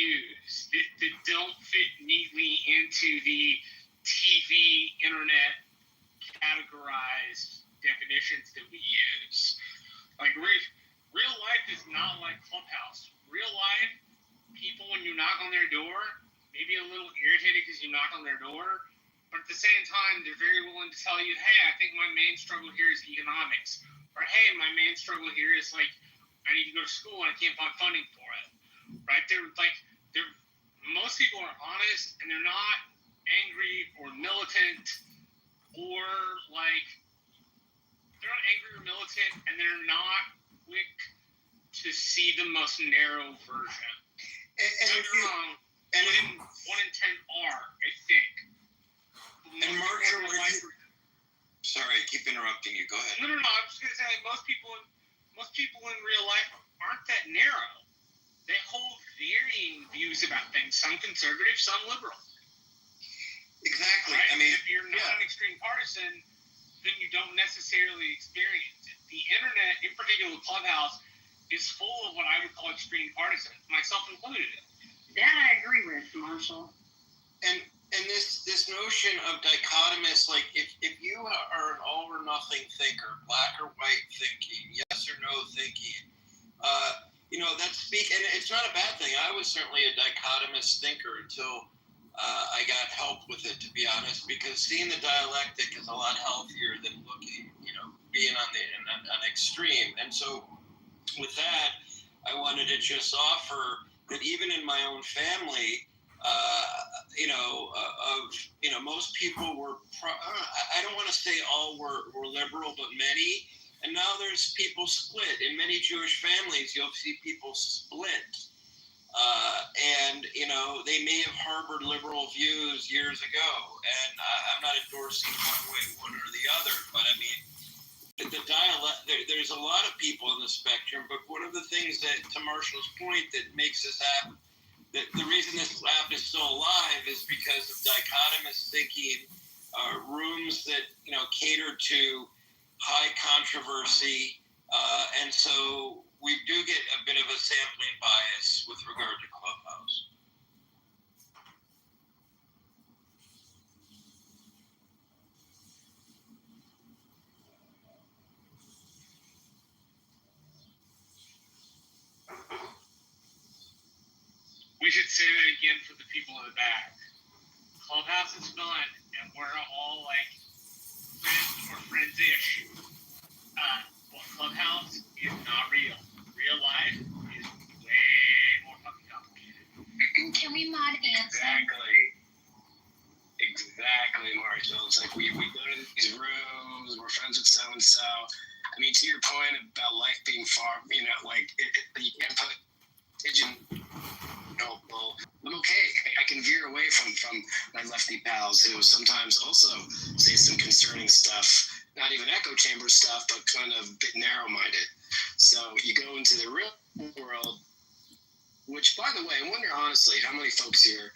views that don't fit neatly into the TV, internet categorized definitions that we use. Like, real life is not like Clubhouse. Real life, people, when you knock on their door, maybe a little irritated because you knock on their door, but at the same time, they're very willing to tell you, hey, I think my main struggle here is economics. Or, hey, my main struggle here is, like, I need to go to school and I can't find funding for it. Right? Most people are honest and they're not angry or militant or, like, they're not angry or militant and they're not quick to see the most narrow version. And if you're wrong, one in 10 are, I think. And Marshall, sorry, I keep interrupting you. Go ahead. No. I'm just going to say, most people in real life aren't that narrow. They hold varying views about things. Some conservative, some liberal. Exactly. Right? I mean, if you're not an extreme partisan, then you don't necessarily experience it. The internet, in particular Clubhouse, is full of what I would call extreme partisans, myself included. That I agree with, Marshall. And this notion of dichotomous, like if you are an all or nothing thinker, black or white thinking, yes or no thinking, and it's not a bad thing. I was certainly a dichotomous thinker until I got help with it, to be honest, because seeing the dialectic is a lot healthier than looking, being on an extreme. And so with that, I wanted to just offer that even in my own family, most people were, I don't want to say all were liberal, but many. And now there's people split. In many Jewish families, you'll see people split. They may have harbored liberal views years ago. And I'm not endorsing one way, one or the other. But I mean, the dialect, there's a lot of people in the spectrum. But one of the things that, to Marshall's point, that makes this happen, the reason this app is still alive is because of dichotomous thinking, rooms that cater to high controversy, and so we do get a bit of a sampling bias with regard to Clubhouse. We should say that again for the people in the back. Clubhouse is fun, and we're all like friends or friends-ish. Well, Clubhouse is not real. Real life is way more fucking complicated. Can we mod Anson? Exactly, Marshall. It's like we go to these rooms, we're friends with so-and-so. I mean, to your point about life being far, you can't put pigeon. Well, I'm okay. I can veer away from my lefty pals who sometimes also say some concerning stuff, not even echo chamber stuff, but kind of a bit narrow-minded. So you go into the real world, which, by the way, I wonder honestly how many folks here,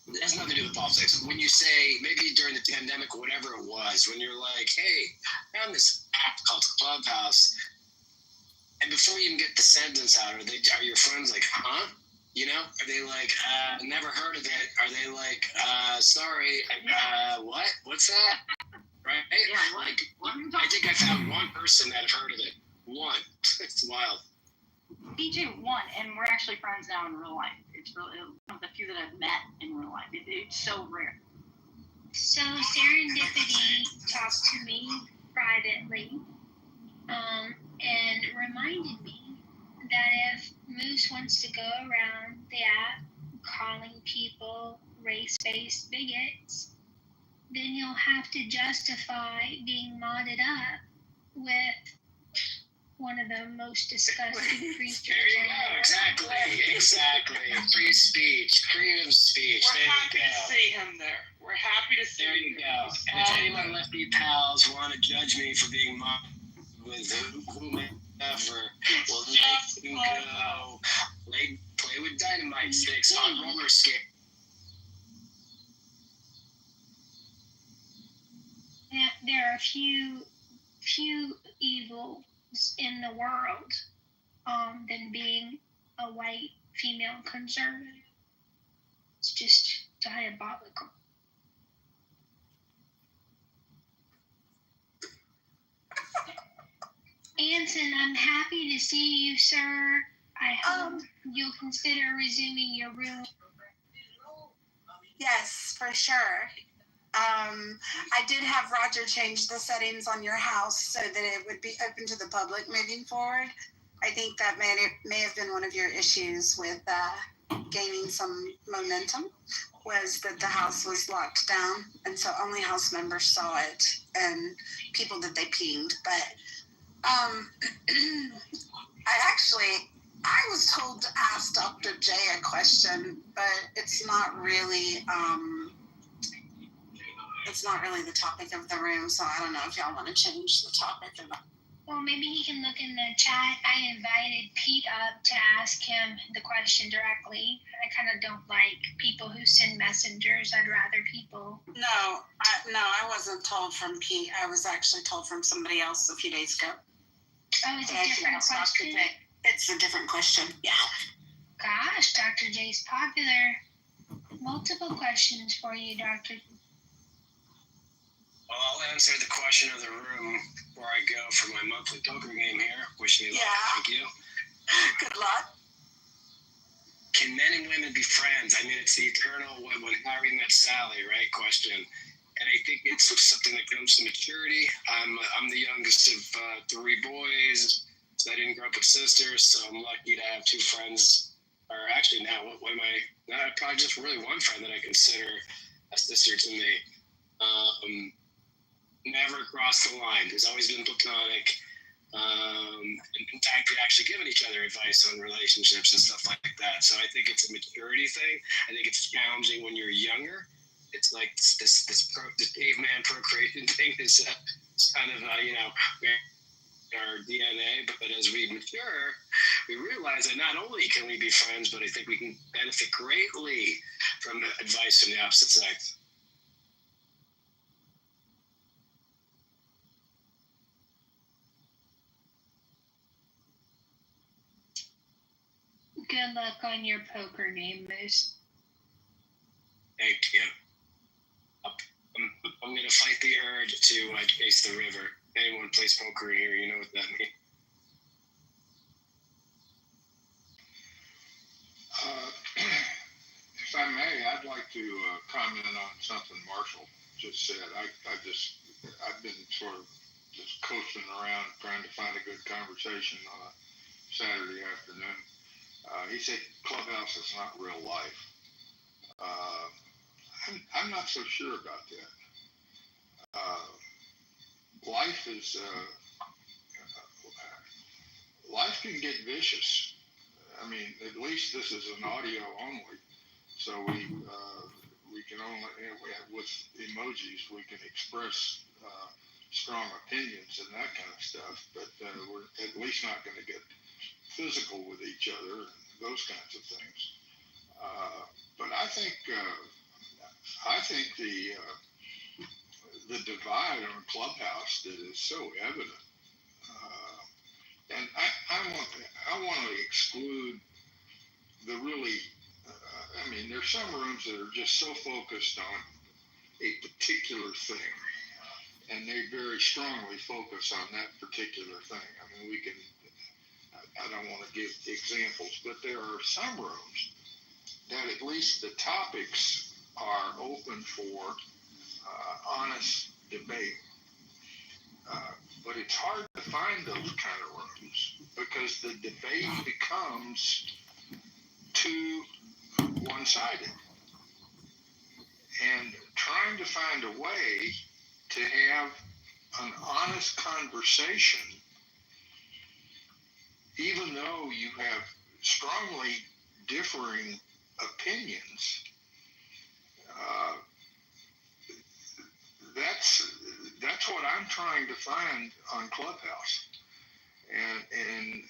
it has nothing to do with politics. When you say, maybe during the pandemic or whatever it was, when you're like, hey, I found this app called Clubhouse, and before you even get the sentence out, are your friends like, huh? Are they like, never heard of it? Are they like, sorry, what? What's that? Right? Yeah, like, I think I found one person that had heard of it. One. It's wild. BJ won, and we're actually friends now in real life. It's really one of the few that I've met in real life. It's so rare. So Serendipity talked to me privately and reminded me that if Moose wants to go around the app calling people race-based bigots, then you'll have to justify being modded up with one of the most disgusting creatures. There you go. Exactly. Free speech, freedom of speech. We're happy to see him there. We're happy to see him. There you go. And if any of my lefty pals want to judge me for being modded with whomever, well, they can go play with dynamite sticks on roller skates. There are few evils in the world than being a white female conservative. It's just diabolical. Anson, I'm happy to see you, sir. I hope you'll consider resuming your room. Yes, for sure. I did have Roger change the settings on your house so that it would be open to the public moving forward. I think that may have been one of your issues with gaining some momentum, was that the house was locked down, and so only house members saw it and people that they pinged. But I was told to ask Dr. J a question, but it's not really the topic of the room, so I don't know if y'all want to change the topic or not. Well, maybe he can look in the chat. I invited Pete up to ask him the question directly. I kind of don't like people who send messengers. I'd rather people. No, I wasn't told from Pete. I was actually told from somebody else a few days ago. Oh, it's a different question? It's a different question, yeah. Gosh, Dr. J's popular. Multiple questions for you, Dr. Well, I'll answer the question of the room before I go for my monthly poker game here. Wish me luck. Yeah. Thank you. Good luck. Can men and women be friends? I mean, it's the eternal when Harry met Sally, right? Question. And I think it's something that comes to maturity. I'm the youngest of 3 boys. So I didn't grow up with sisters, so I'm lucky to have 2 friends. Or actually now, what am I? Now probably just really one friend that I consider a sister to me. Never crossed the line. There's always been platonic. In fact, we've actually given each other advice on relationships and stuff like that. So I think it's a maturity thing. I think it's challenging when you're younger. It's like this caveman procreation thing is kind of our DNA. But as we mature, we realize that not only can we be friends, but I think we can benefit greatly from advice from the opposite sex. Good luck on your poker game, Moose. Thank you. I'm going to fight the urge to chase the river. Anyone plays poker here, you know what that means. If I may, I'd like to comment on something Marshall just said. I've been sort of just coasting around trying to find a good conversation on a Saturday afternoon. He said Clubhouse is not real life. I'm not so sure about that. Life can get vicious. I mean, at least this is an audio only, so we can only with emojis we can express strong opinions and that kind of stuff. But we're at least not going to get physical with each other and those kinds of things. But I think the divide on Clubhouse that is so evident, and I want to exclude the really. I mean, there's some rooms that are just so focused on a particular thing, and they very strongly focus on that particular thing. I mean, we can. I don't want to give examples, but there are some rooms that at least the topics are open for honest debate. But it's hard to find those kind of rooms because the debate becomes too one-sided. And trying to find a way to have an honest conversation, even though you have strongly differing opinions, that's what I'm trying to find on Clubhouse, and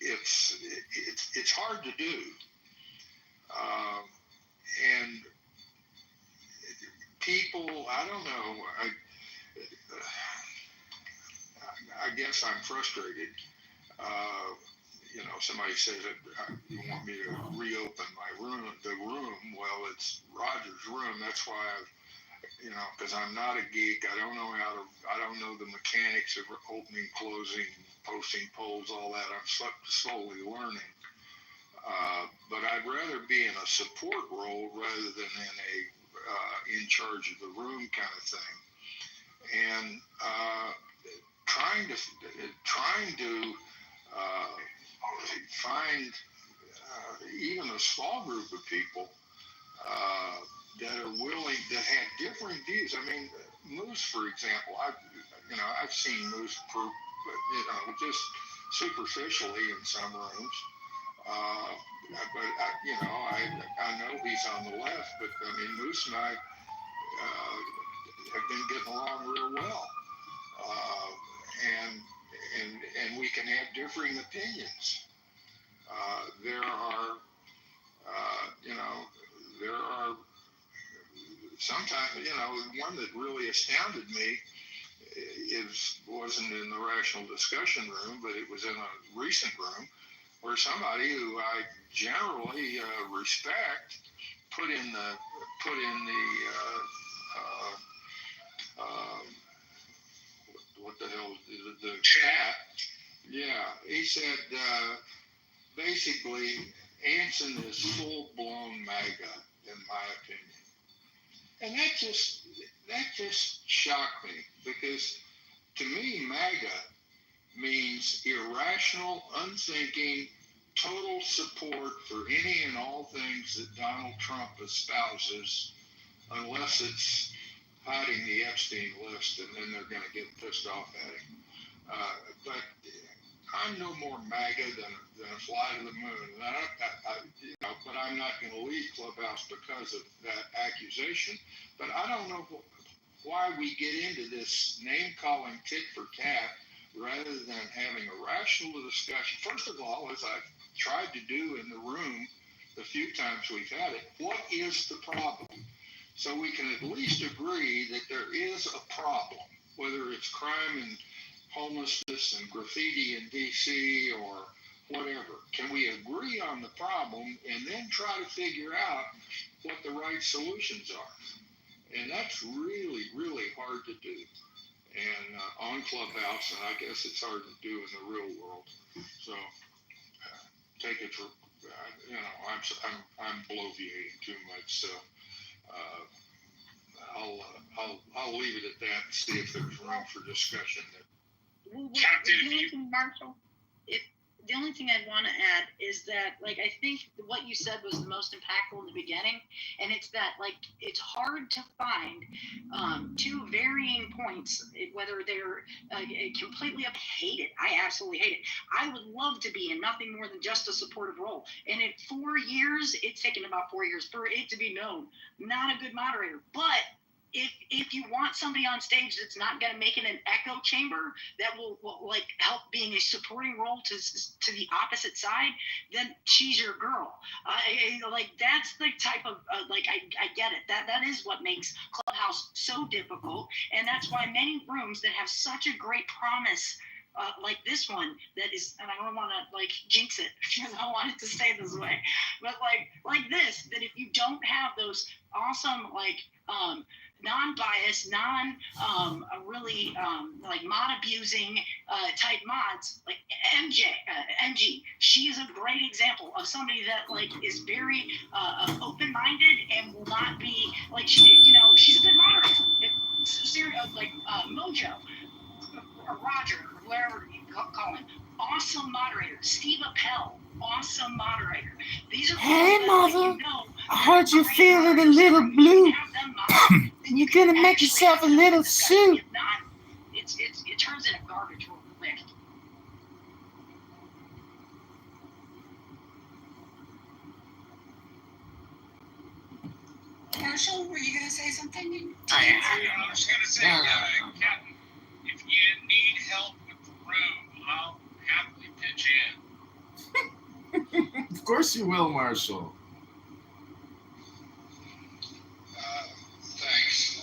it's hard to do, and people, I don't know, I guess I'm frustrated. somebody says that you want me to reopen the room. Well, it's Roger's room. That's why because I'm not a geek. I don't know the mechanics of opening, closing, posting polls, all that. I'm slowly learning. But I'd rather be in a support role rather than in charge of the room kind of thing. And trying to find even a small group of people that are willing, that have different views. I mean, Moose, for example, I've seen Moose just superficially in some rooms. But I know he's on the left, but I mean, Moose and I have been getting along real well, and we can have differing opinions. There are sometimes, one that really astounded me wasn't in the rational discussion room, but it was in a recent room where somebody who I generally respect put in the what the hell the chat. Yeah, he said basically Anson is full blown MAGA in my opinion, and that just shocked me, because to me MAGA means irrational, unthinking, total support for any and all things that Donald Trump espouses, unless it's hiding the Epstein list, and then they're going to get pissed off at him. But I'm no more MAGA than a fly to the moon. But I'm not going to leave Clubhouse because of that accusation. But I don't know why we get into this name-calling tit for tat rather than having a rational discussion. First of all, as I've tried to do in the room the few times we've had it, what is the problem? So we can at least agree that there is a problem, whether it's crime and homelessness and graffiti in D.C. or whatever. Can we agree on the problem and then try to figure out what the right solutions are? And that's really, really hard to do. And on Clubhouse, and I guess it's hard to do in the real world. So take it for, I'm bloviating too much. So I'll leave it at that and see if there's room for discussion there. Marshall, the only thing I'd want to add is that, I think what you said was the most impactful in the beginning, and it's that, it's hard to find two varying points, whether they're completely hate it. I absolutely hate it. I would love to be in nothing more than just a supportive role. And in 4 years, it's taken about 4 years for it to be known, not a good moderator. But if you want somebody on stage that's not going to make it an echo chamber, that will help being a supporting role to the opposite side, then she's your girl. That's the type of I get it. That is what makes Clubhouse so difficult, and that's why many rooms that have such a great promise, like this one, that is, and I don't want to jinx it because I want it to stay this way, but like this, that if you don't have those awesome non-biased, really mod abusing type mods, like MG, she is a great example of somebody that is very open-minded and will not be she's a good moderator. Mojo or Roger, or whatever you call him, awesome moderator. Steve Appel, awesome moderator. These are hey mother, I heard you feeling a little You blue. have them mod, then You're gonna make actually yourself a have little discussion. soup. If not, it turns into garbage real quick. Marshall, were you going to say something? I was going to say, Captain, if you need help with the room, I'll happily pitch in. Of course you will, Marshall. Thanks.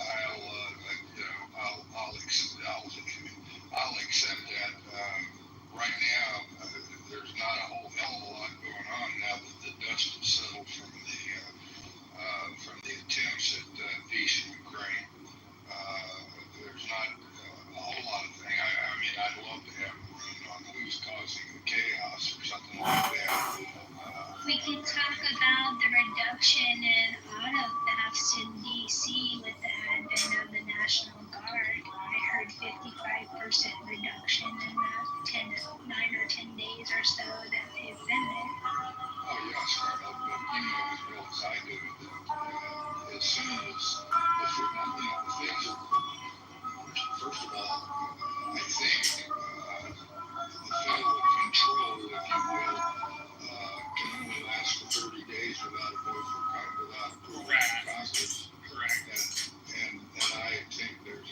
I'll accept that. Right now, there's not a whole reduction in auto thefts in DC with the advent of the National Guard. I heard 55% reduction in the 9 or 10 days or so that they've been there. Oh, yes, Carla, but you know as well as I do that as soon as the things are, first of all, I think the federal control, if you will, can only last for 30 days without a vote without approval from Congress. Correct. And I think there's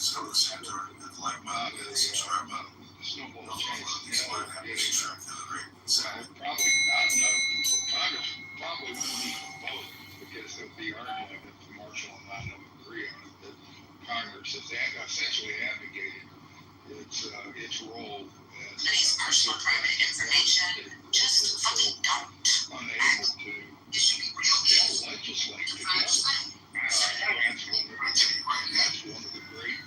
So the center of like my subscribe button. snowball chance in hell of getting Second. probably, I don't know, Congress probably won't even vote because they'll be arguing if Marshall and I don't agree on it, that Congress has essentially abdicated its role as Nice personal private information. Just fucking don't. unable to legislate together. That's one of the great.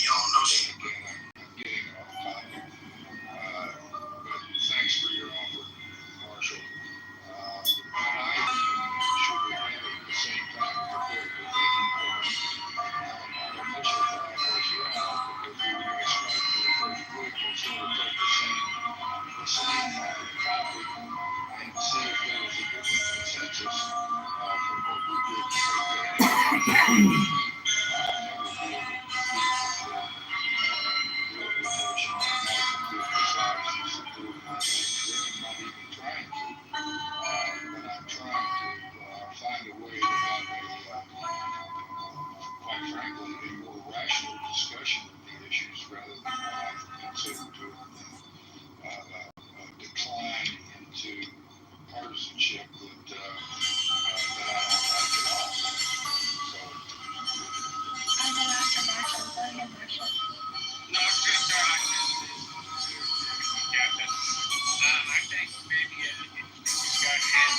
Y'all know she. Again, I'm getting off topic. But thanks for your offer, Marshall. And I should we have it at the same time for political thinking point. Our initial thought was, because we were going to strike for the first week and sort of take the same topic and see if there was a different consensus from what we did before. Find a way to have quite frankly, a more rational discussion of the issues rather than what I consider to decline into partisanship that I don't like at all. So, I'll go after Marshall. Go ahead, Marshall. No, I'm just Captain. I think maybe an discussion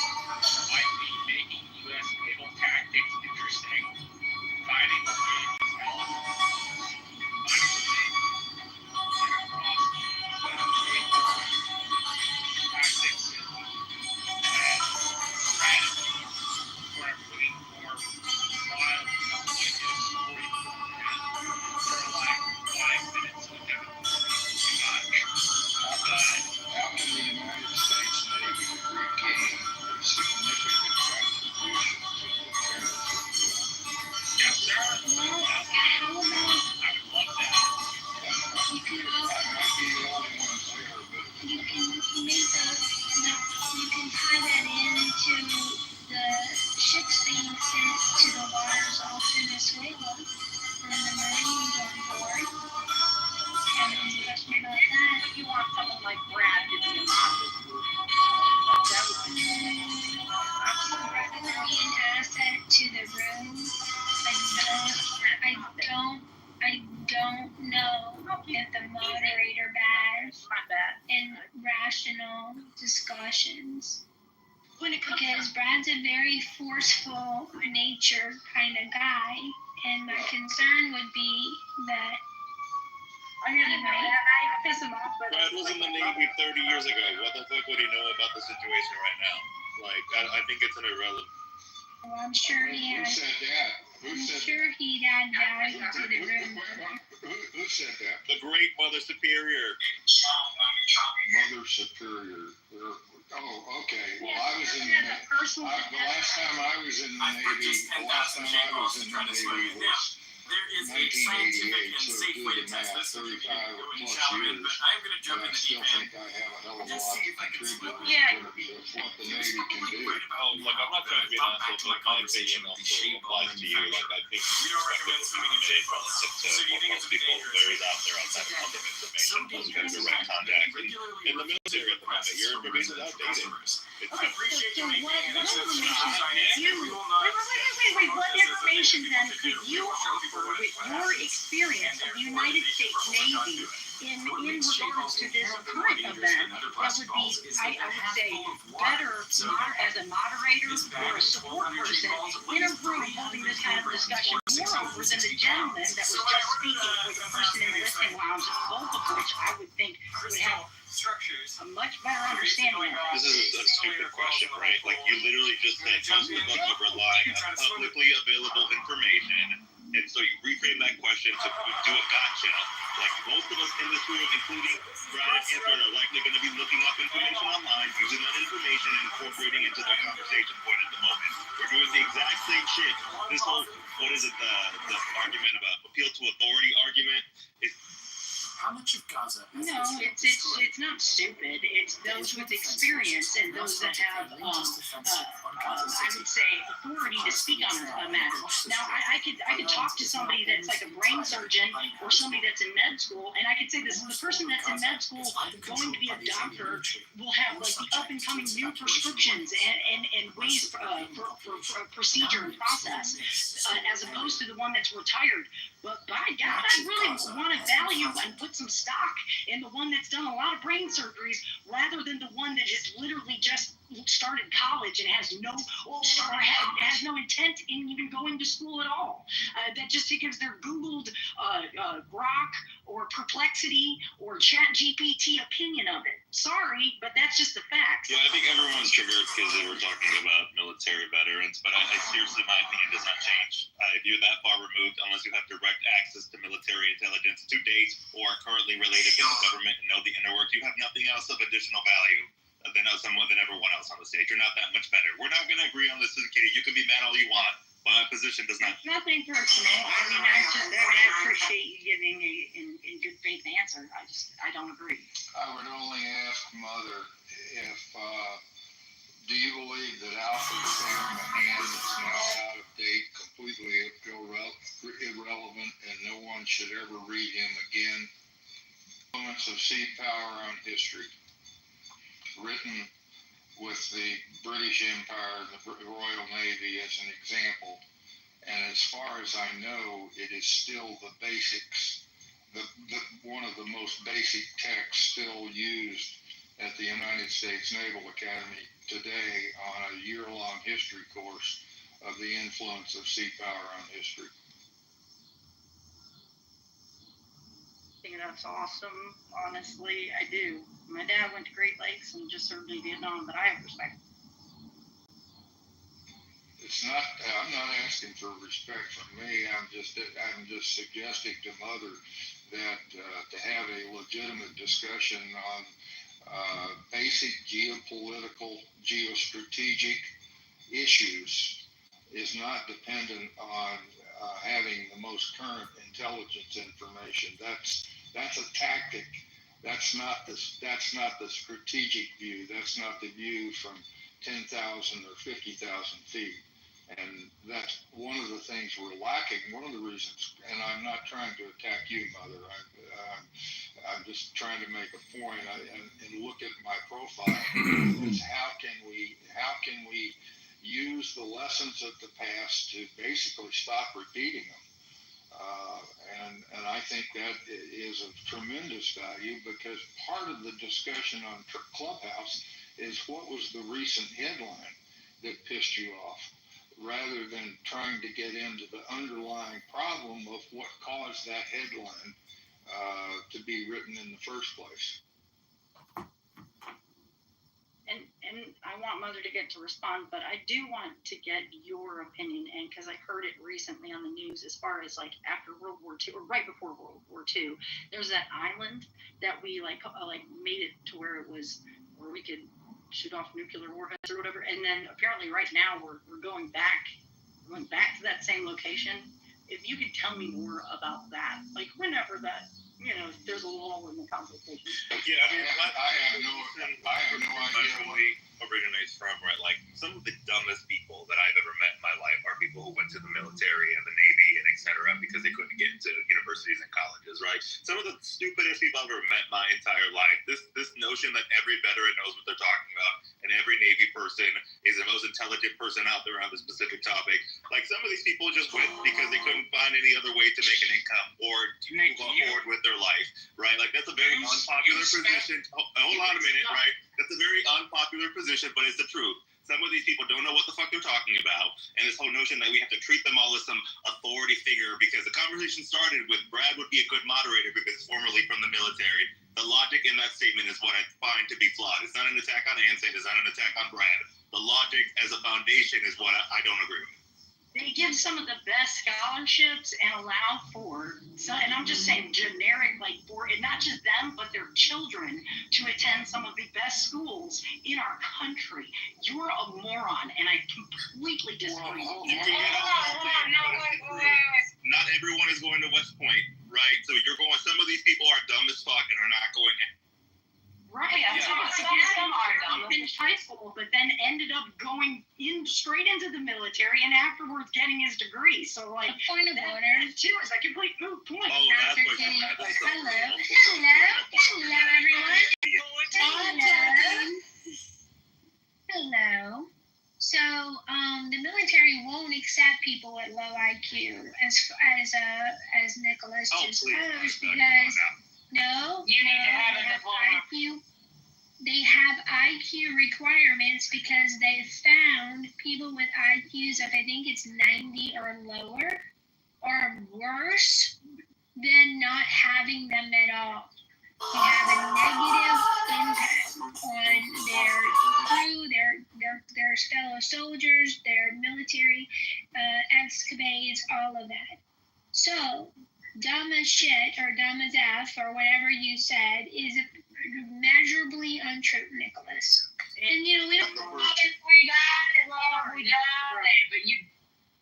might be making U.S. naval tactics interesting, finding a way to develop, finding a way to get across naval tactics and strategies for putting more wild, indigenous supporting programs for like 5 minutes a day. how can the United States Navy regain a significant contribution to the terrorism? Yes, sir. Well, how about I would love that. you can I might be the only one there, but you can make you can tie that into the ships being sent to the waters off Venezuela and the Marines on board. And then question about that. You want someone like Brad to be involved with you. That would be Brad would be an asset to the room. I don't know if the moderator badge not bad. in rational discussions. When it comes Because Brad's a very forceful nature kind of guy, and my concern would be that I hear you, man. I piss him off, but Brad was in the Navy 30 years ago. What the fuck would he know about the situation right now? Like, I think it's an irrelevant. well, I'm sure he who has. said that? Who I'm said sure he'd add value to the room. Who said that? The great Mother Superior. Mother Superior. Oh, okay. Well, I was in the Navy. The last time I was in the Navy was There is a scientific and safe way to test this so you can go any shallow in, but I'm going to jump in the deep end. I have a hell of a Just lot see to if I can contribute split Yeah. to what the Navy can do. Oh, look, I'm not trying to be an asshole, but my opinion also applies to you. Like, I think We don't recommend swimming in shape balls. relative to So do you think it's most a bit people, dangerous? there is out there outside of public information. Some Most dangerous direct contact. regularly In the military at the moment, your information is outdated. I Okay, appreciate so you making what an exception. information I'm did you? we will not- Wait. What information then could you offer with your experience of the United States Navy in regards to this current event that would be, I would say, better as a moderator or a support person in a room holding this kind of discussion? Moreover than the gentleman that was just speaking with the person in the listening lounge, both of which I would think would have structures. a much better understanding of it. This is a stupid question, right? Like, you literally just said most of us are relying on publicly available information, and so you reframe that question to do a gotcha. Like, most of us in this room, including Brad and Anthony, are likely going to be looking up information online, using that information and incorporating into their conversation point at the moment. We're doing the exact same shit. This whole, what is it, the argument about appeal to authority argument? How much of Gaza? No, it's not stupid. It's those with experience and those that have, I would say, authority to speak on a matter. Now, I could talk to somebody that's like a brain surgeon or somebody that's in med school, and I could say this: the person that's in med school going to be a doctor will have like the up and coming new prescriptions and ways for procedure and process, as opposed to the one that's retired. But by God, I really want to value and put some stock in the one that's done a lot of brain surgeries rather than the one that has literally just started college and has no intent in even going to school at all. That just because they're Googled Grok or Perplexity or Chat GPT opinion of it. Sorry, but that's just the facts. Yeah, I think everyone's triggered because they were talking about military veterans, but I seriously, my opinion does not change. If you're that far removed, unless you have direct access to military intelligence to date or are currently related to the government and know the inner work, you have nothing else of additional value than everyone else on the stage. You're not that much better. We're not going to agree on this, Kitty. You can be mad all you want, but my position does not. It's nothing personal. I mean, I appreciate you giving a good faith answer. I don't agree. I would only ask Mother if, do you believe that Alfred Salem hand is now out of date, completely irrelevant, and no one should ever read him again? Moments of sea power on history, written with the British Empire, the Royal Navy as an example. And as far as I know, it is still the basics, one of the most basic texts still used at the United States Naval Academy today on a year-long history course of the influence of sea power on history. I think that's awesome. Honestly, I do. My dad went to Great Lakes and just served in Vietnam, but I have respect. I'm not asking for respect from me. I'm just suggesting to Mother that to have a legitimate discussion on basic geopolitical, geostrategic issues is not dependent on having the most current intelligence information. That's a tactic. That's not the strategic view. That's not the view from 10,000 or 50,000 feet. And that's one of the things we're lacking. One of the reasons, and I'm not trying to attack you, Mother. I'm just trying to make a point and look at my profile. Is how can we use the lessons of the past to basically stop repeating them? And I think that is of tremendous value, because part of the discussion on Clubhouse is what was the recent headline that pissed you off, rather than trying to get into the underlying problem of what caused that headline to be written in the first place. And I want Mother to get to respond, but I do want to get your opinion, and because I heard it recently on the news, as far as like after World War II or right before World War II, there's that island that we like made it to where we could shoot off nuclear warheads or whatever, and then apparently right now we're going back to that same location. If you could tell me more about that, like whenever that, there's a lull in the conversation. Yeah, I mean, I have no idea where it originates from, right? Like, some of the dumbest people that I've ever met in my life are people who went to the military and the Navy and et cetera because they couldn't get into universities and colleges, right? Some of the stupidest people I've ever met my entire life. This notion that every veteran knows what they're talking about and every Navy person is the most intelligent person out there on this specific topic. Like, some of these people just went because they couldn't find any other way to make an income or to move forward with their life, right? Like, that's a very unpopular position. Hold on a minute, right? That's a very unpopular position, but it's the truth. some of these people don't know what the fuck they're talking about, and this whole notion that we have to treat them all as some authority figure, because the conversation started with Brad would be a good moderator because he's formerly from the military. The logic in that statement is what I find to be flawed. It's not an attack on Anson, it's not an attack on Brad. The logic as a foundation is what I don't agree with. They give some of the best scholarships and allow for, and I'm just saying generic, like for, and not just them, but their children to attend some of the best schools in our country. You're a moron, and I completely disagree. Not everyone is going to West Point, right? So you're going, some of these people are dumb as fuck and are not going in. Right, some finished high school, but then ended up going in straight into the military and afterwards getting his degree. So, like, A point of order. that too is a complete moot point. Oh, that's what Hello, everyone. Hello. So, the military won't accept people at low IQ, as Nicholas just posed, because no, You need to have a diploma. IQ. They have IQ requirements because they found people with IQs of I think it's 90 or lower or worse than not having them at all. They have a negative impact on their crew, their fellow soldiers, their military escapades, all of that. So, dumb as shit or dumb as F or whatever you said is measurably untrue, Nicholas. And we don't. We got it, Lord. We got it.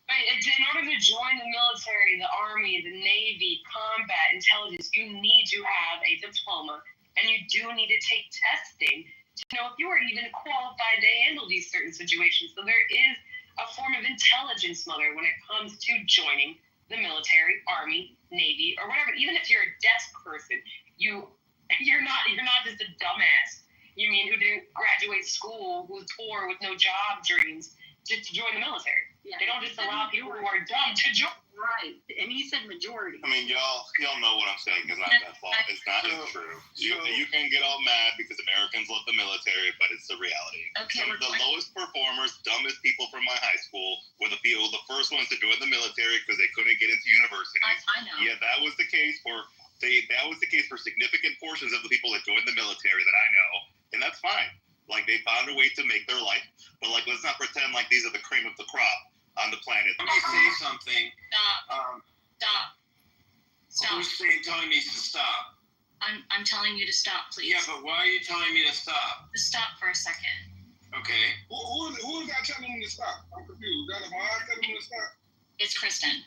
But in order to join the military, the Army, the Navy, combat, intelligence, you need to have a diploma, and you do need to take testing to know if you are even qualified to handle these certain situations. So there is a form of intelligence, mother, when it comes to joining the military, Army, Navy, or whatever. Even if you're a desk person, you're not just a dumbass. You mean who didn't graduate school, who's poor with no job dreams, to join the military. Yeah. They don't just allow people who are dumb to join. Right, and he said majority. I mean, y'all know what I'm saying. It's not that fault. It's not true. You can get all mad because Americans love the military, but it's the reality. Okay, Some of the lowest performers, dumbest people from my high school were the first ones to join the military because they couldn't get into university. I know. Yeah, that was the case for significant portions of the people that joined the military that I know, and that's fine. Like, they found a way to make their life, but like, let's not pretend like these are the cream of the crop on the planet. Let me say something. Stop. Who's telling me to stop? I'm telling you to stop, please. Yeah, but why are you telling me to stop? Just stop for a second. Okay. Who is that telling him to stop? I'm confused. Got a mind telling him to stop? It's Kristen.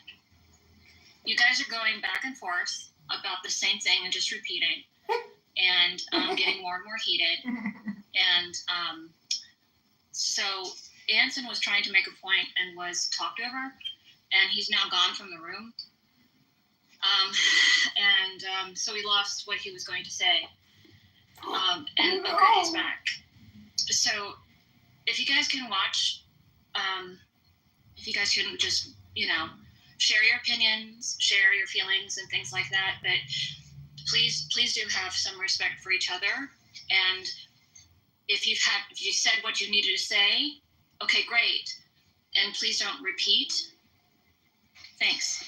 You guys are going back and forth about the same thing and just repeating, and getting more and more heated. And so Anson was trying to make a point and was talked over, and he's now gone from the room. So he lost what he was going to say. And okay, he's back. So if you guys can watch, if you guys can just, share your opinions, share your feelings and things like that, but please do have some respect for each other. And if you said what you needed to say, okay, great. And please don't repeat. Thanks.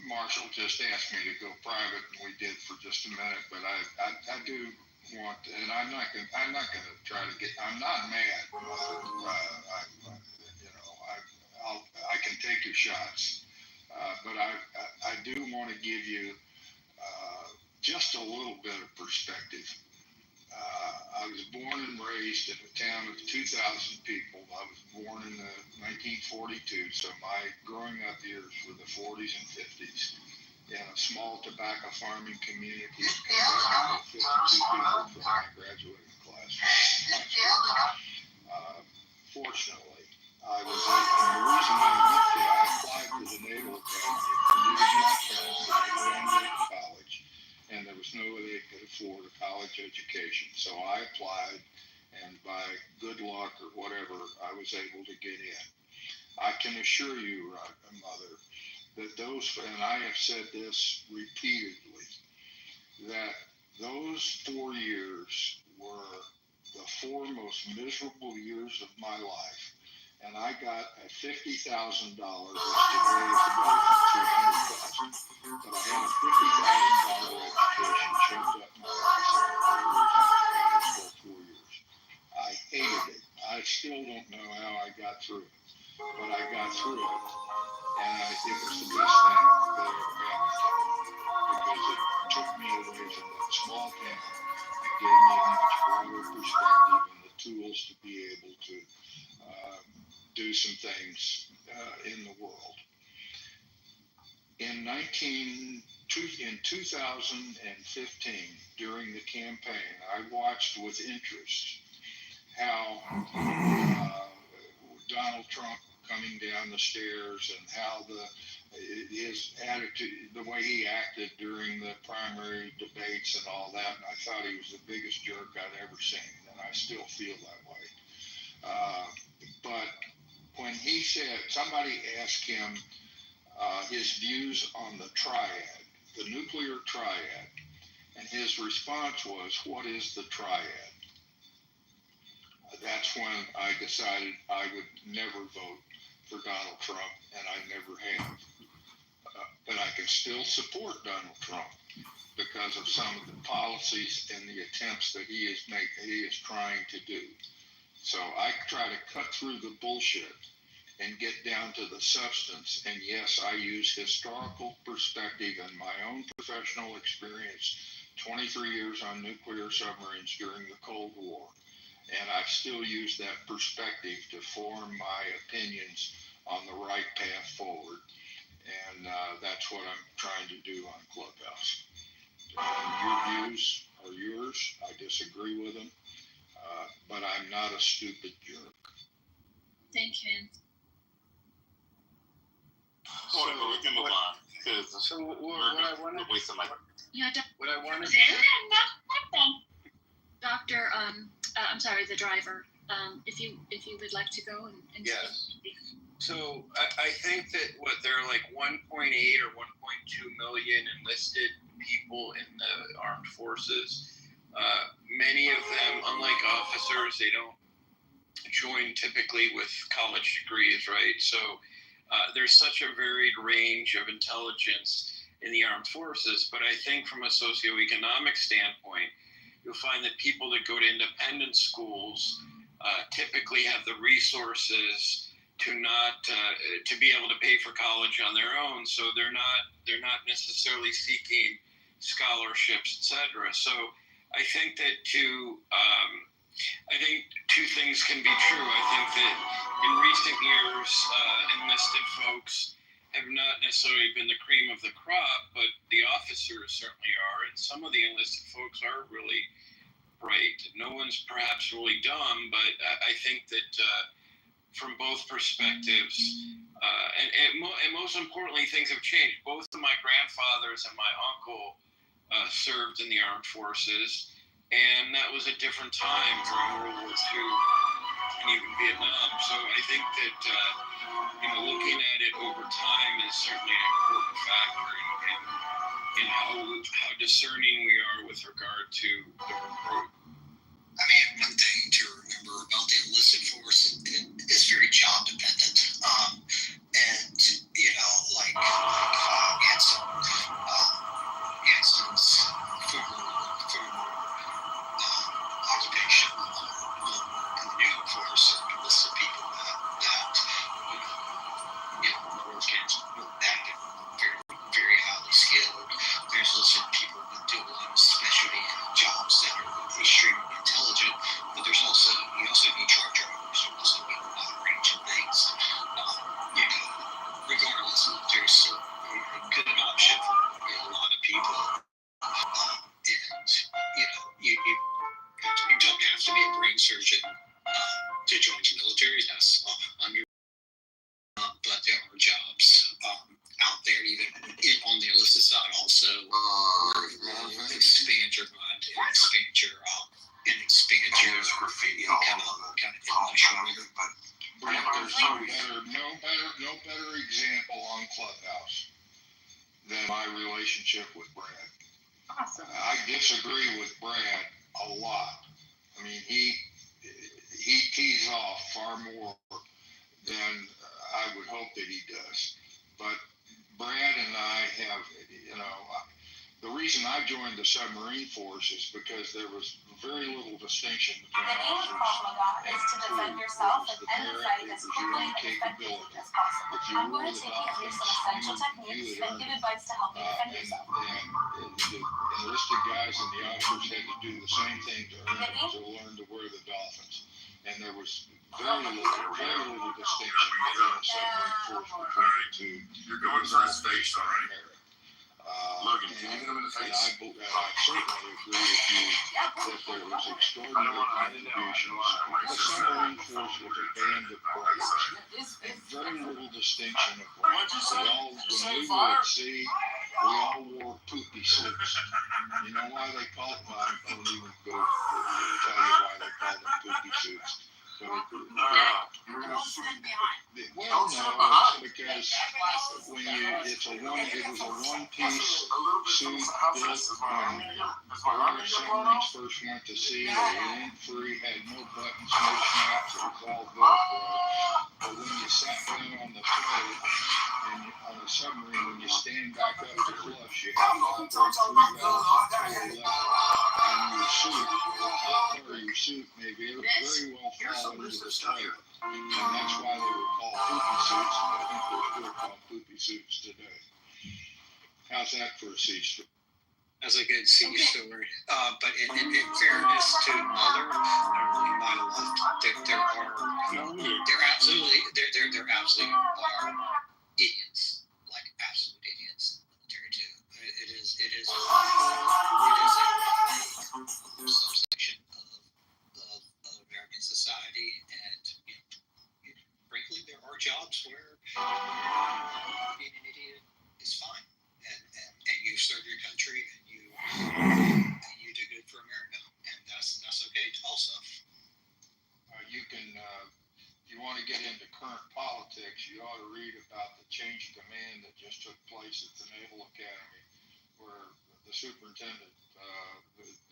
Marshall just asked me to go private, and we did for just a minute. But I do want, and I'm not going to try to get. I'm not mad. I can take your shots, but I do want to give you just a little bit of perspective. I was born and raised in a town of 2,000 people. I was born in 1942, so my growing up years were the 40s and 50s in a small tobacco farming community of 52 people from my graduating class. Fortunately, I applied for the Naval Academy to use my friends that were going to college, and there was no way they could afford a college education. So I applied, and by good luck or whatever, I was able to get in. I can assure you, Mother, that and I have said this repeatedly, that those 4 years were the the 4 most miserable years of my life. And I got a $50,000, which today is about $200,000. But I had a $50,000 education shoved up my ass for 4 years. I hated it. I still don't know how I got through it, but I got through it, and it was the best thing that ever happened to me, because it took me away from that small town and gave me a much broader perspective and the tools to be able to do some things in the world. In 2015, during the campaign, I watched with interest how Donald Trump coming down the stairs and how his attitude, the way he acted during the primary debates and all that. And I thought he was the biggest jerk I'd ever seen, and I still feel that way. But when he said, somebody asked him his views on the triad, the nuclear triad, and his response was, "What is the triad?" That's when I decided I would never vote for Donald Trump, and I never have. But I can still support Donald Trump because of some of the policies and the attempts that he is trying to do. So I try to cut through the bullshit and get down to the substance. And yes, I use historical perspective and my own professional experience, 23 years on nuclear submarines during the Cold War. And I still use that perspective to form my opinions on the right path forward. And that's what I'm trying to do on Clubhouse. Your views are yours. I disagree with them. But I'm not a stupid jerk. Thank you. Whatever, we can move on. So what I wanted, Wasting my what I wanted, Doctor, I'm sorry, the driver. If you would like to go and Yes. speak. So I think that there are like 1.8 or 1.2 million enlisted people in the armed forces. Many of them, unlike officers, they don't join typically with college degrees, right? So there's such a varied range of intelligence in the armed forces. But I think from a socioeconomic standpoint, you'll find that people that go to independent schools typically have the resources to be able to pay for college on their own. So they're not necessarily seeking scholarships, etc. So I think that two things can be true. I think that in recent years, enlisted folks have not necessarily been the cream of the crop, but the officers certainly are, and some of the enlisted folks are really bright. No one's perhaps really dumb, but I think that from both perspectives, and most importantly, things have changed. Both of my grandfathers and my uncle served in the armed forces, and that was a different time during World War II and even Vietnam. So I think that looking at it over time is certainly an important factor in how discerning we are with regard to the recruit. I mean, one thing to remember about the enlisted force, it's very job dependent. And, like we had some instance former occupation in the New Force and enlisted people that work at very, very highly skilled. There's enlisted people that do a lot of specialty jobs that are extremely intelligent, but you also need truck drivers, you also need a wide range of things. Regardless, there's a good option for a lot of people. And you don't have to be a brain surgeon to join the military. That's on your but there are jobs out there, even on the enlisted side, also where expand your mind and expand your graffiti, kind of intellectual. Brent, there's no better example on Clubhouse than my relationship with Brad. Awesome. I disagree with Brad a lot. I mean, he off far more than I would hope that he does. But Brad and I have, the reason I joined the submarine force is because there was very little distinction between The aim of officers Krav and is to defend crew. yourself It was and the end the merit, fight it as was your quickly own and effectively capability. as possible. If you I'm wore going to the take you through some essential techniques had and earned give it. advice to help you defend And yourself. the enlisted guys and the officers had to do the same thing to learn to wear the dolphins. And there was very little distinction within the submarine force between the two. You're going for his face, all right? Logan, can you hit him in the face? I certainly agree with you that there was extraordinary contributions. The submarine force was a band of brothers, and very little distinction of rank. When we were at sea, we all wore poopy suits. You know why they called them? I don't even go tell you why they called them poopy suits. Well, no, it's because it was a one-piece suit built when the submarines first went to sea. They were wind-free, had no buttons, no snaps. It was all Velcro. But when you sat down on the toilet and on a submarine, when you stand back up to flush, you have to operate 3 valves at total level. And your suit, the top part of your suit may very well fall into the toilet. And that's why they were called poopy suits, and I think they're still called poopy suits today. How's that for a sea story? That's a good sea story. But in fairness to Mother, you might have left. There absolutely are idiots, like absolute idiots in the military too. It is a subsection of American society, and frankly, there are jobs where being an idiot is fine, and you serve your country, and you do good for America, and that's okay also. If you want to get into current politics, you ought to read about the change of command that just took place at the Naval Academy, where the superintendent,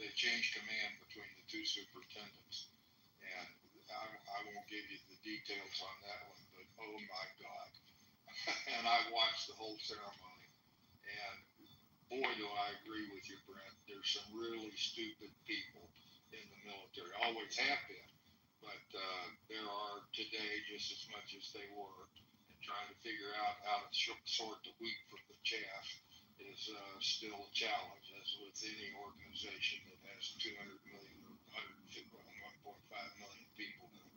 they changed command between the two superintendents. And I won't give you the details on that one, but oh my God. And I watched the whole ceremony. And boy, do I agree with you, Brent. There's some really stupid people in the military, always have been. But there are today just as much as they were. And trying to figure out how to sort the wheat from the chaff is still a challenge, as with any organization that has 200 million or 1.5 million people in it.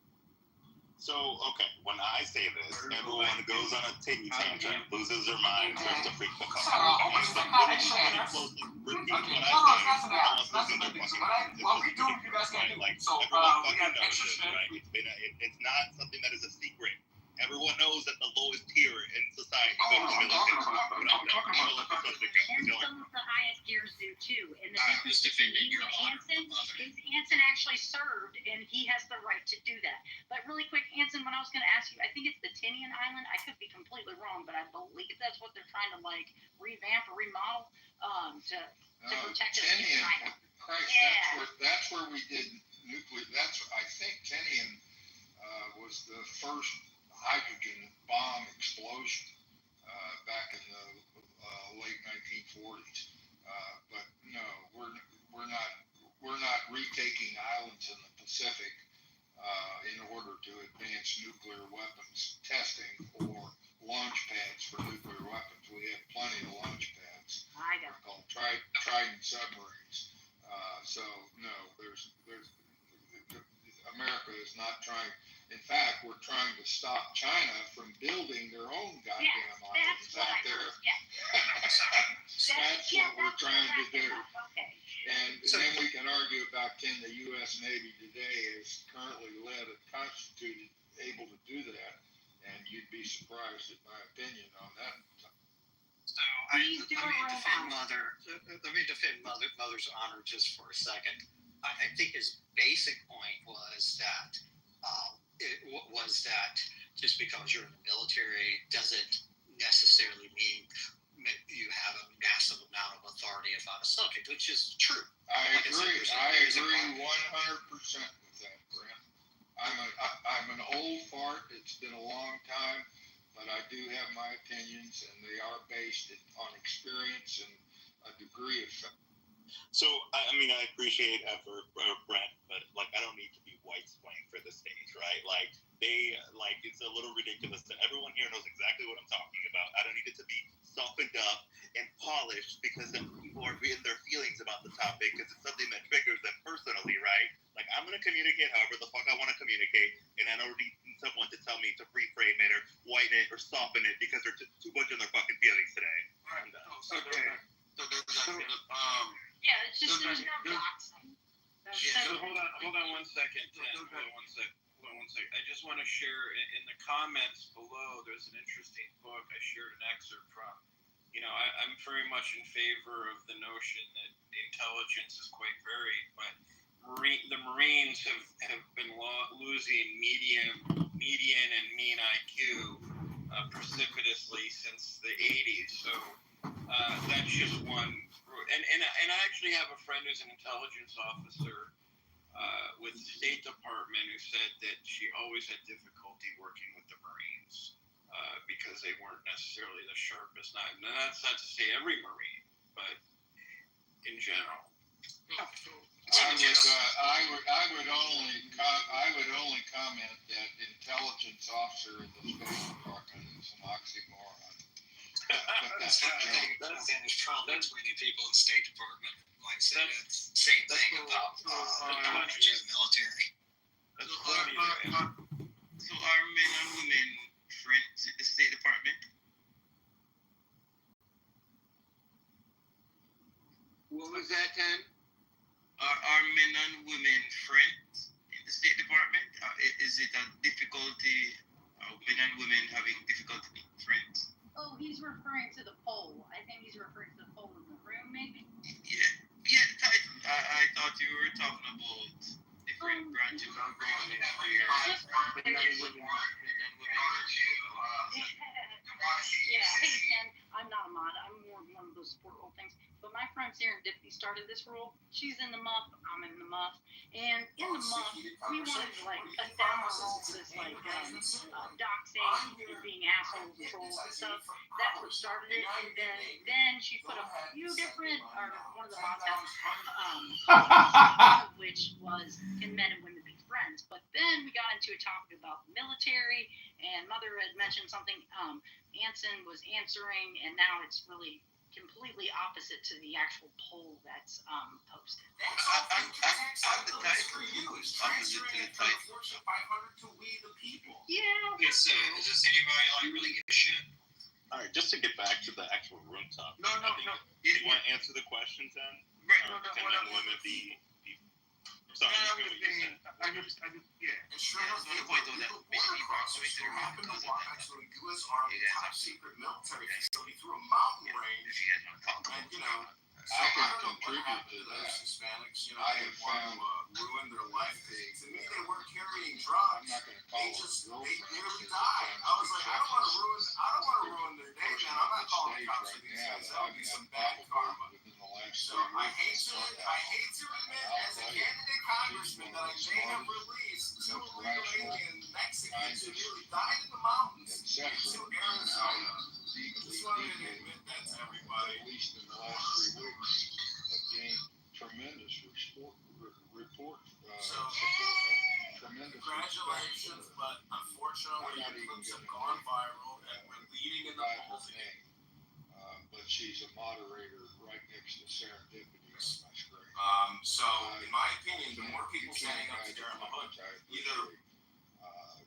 So, okay, when I say this, everyone goes on a titty tantrum, loses their mind, starts to freak the fuck out. And so, pretty closely repeat what I say, almost losing their fucking mind. Right? Like, everyone fucking knows this, right? It's not something that is a secret. Everyone knows that the lowest tier in society goes to the military. And some of the highest tiers do too. And the difference between you and Hanson is Hanson actually served, and he has the right to do that. But really quick, Hanson, when I was going to ask you, I think it's the Tinian Island. I could be completely wrong, but I believe that's what they're trying to revamp or remodel to protect us from China. Christ, that's where we did nuclear. I think Tinian was the first hydrogen bomb explosion back in the late 1940s. But no, we're not retaking islands in the Pacific in order to advance nuclear weapons testing or launch pads for nuclear weapons. We have plenty of launch pads. They're called Trident submarines. So no, there's America is not trying. In fact, we're trying to stop China from building their own goddamn islands out there. That's what we're trying to do. And then we can argue about can the U.S. Navy today is currently led and constituted able to do that, and you'd be surprised at my opinion on that. So let me defend Mother's honor just for a second. I think his basic point was that just because you're in the military doesn't necessarily mean you have a massive amount of authority about a subject, which is true. I agree 100% with that, Brent. I'm smart. It's been a long time, but I do have my opinions, and they are based on experience and a degree of fact. So, I mean, I appreciate effort, Brent, but like, I don't need to be white swaying for the stage, right? Like, it's a little ridiculous that everyone here knows exactly what I'm talking about. I don't need it to be softened up and polished because then people are in their feelings about the topic because it's something that triggers them personally, right? Like, I'm going to communicate however the fuck I want to communicate, and I don't need someone to tell me to reframe it or whiten it or soften it because they're too much in their fucking feelings today. Yeah, it's just there's no doxing. So hold on 1 second. Hold on one second. I just want to share in the comments below. There's an interesting book I shared an excerpt from. I'm very much in favor of the notion that intelligence is quite varied, but the Marines have been losing median and mean IQ precipitously since the 80s. So that's just one. And I actually have a friend who's an intelligence officer with the State Department who said that she always had difficulty working with the Marines because they weren't necessarily the sharpest. And that's not to say every Marine, but in general. I would only comment that intelligence officer in the State Department is an oxymoron. There's probably 20 people in the State Department might say that same thing about the military. So are men and women friends in the State Department? What was that, Ken? Are men and women friends in the State Department? Is it a difficulty of men and women having difficulty being friends? Oh, he's referring to the poll. I think he's referring to the poll in the room, maybe. Yeah. The title. I thought you were talking about different branches of government here. Men and women. Yeah, hey Ken, I'm not a mod. I'm more of one of those support role things. But my friend Serendipity started this role. She's in the muff. I'm in the muff. And in the muff, we wanted to cut down on all this doxing and being assholes and trolls and stuff. That's what started it. And then she put a few different, or one of the mods had, which was can men and women be friends? But then we got into a topic about the military, and Mother had mentioned something. Anson was answering, and now it's really completely opposite to the actual poll that's posted. I'm the type for you is opposite to the type. 500 to we the people. Yeah. Does anybody really give a shit? All right, just to get back to the actual room topic. No. You want to answer the questions then? Can men and women be? Sorry, I just the point of that. Actually, U.S. Army top secret military facility through a mountain range. I can contribute to that. Hispanics, I have found ruin their life. To me, they weren't carrying drugs. I'm not going to call it They nearly died. I was like, I don't want to ruin their day, man. I'm not calling the cops for these guys. That would be some bad karma. So I hate to admit, as a candidate congressman, that I may have released 2 illegal alien Mexicans who nearly died in the mountains into Arizona. Just wanted to admit that to everybody. At least in the last 3 weeks, have gained tremendous Congratulations, but unfortunately, the clips have gone viral, and we're leading in the polls again. But she's a moderator right next to Serendipity on my screen. So, in my opinion, the more people standing up to Darren LaHood, either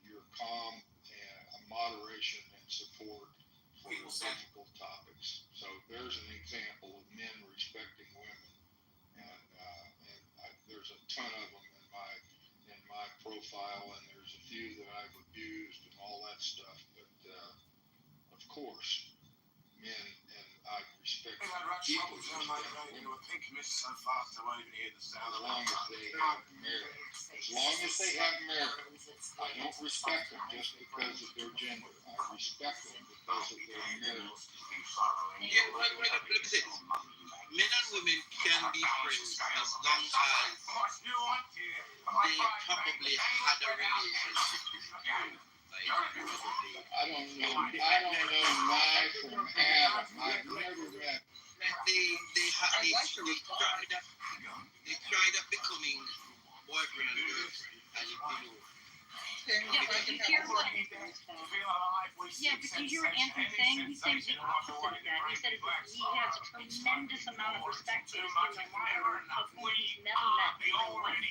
your calm and moderation and support for difficult topics. So there's an example of men respecting women, and there's a ton of them in my profile, and there's a few that I've abused and all that stuff. But of course, men, and I respect people as long as they have merit. I don't respect them just because of their gender. I respect them because of their merit. Yeah, let me say this. Men and women can be friends as long as they probably had a relationship. Like, don't know Nye from Adam. I've never met. They tried up becoming boyfriend and girlfriend as a kid. Yeah, but you hear what? Yeah, but you hear what Anthony's saying? He's saying the opposite of that. He said he has a tremendous amount of respect for his human life of whom he's never met in real life.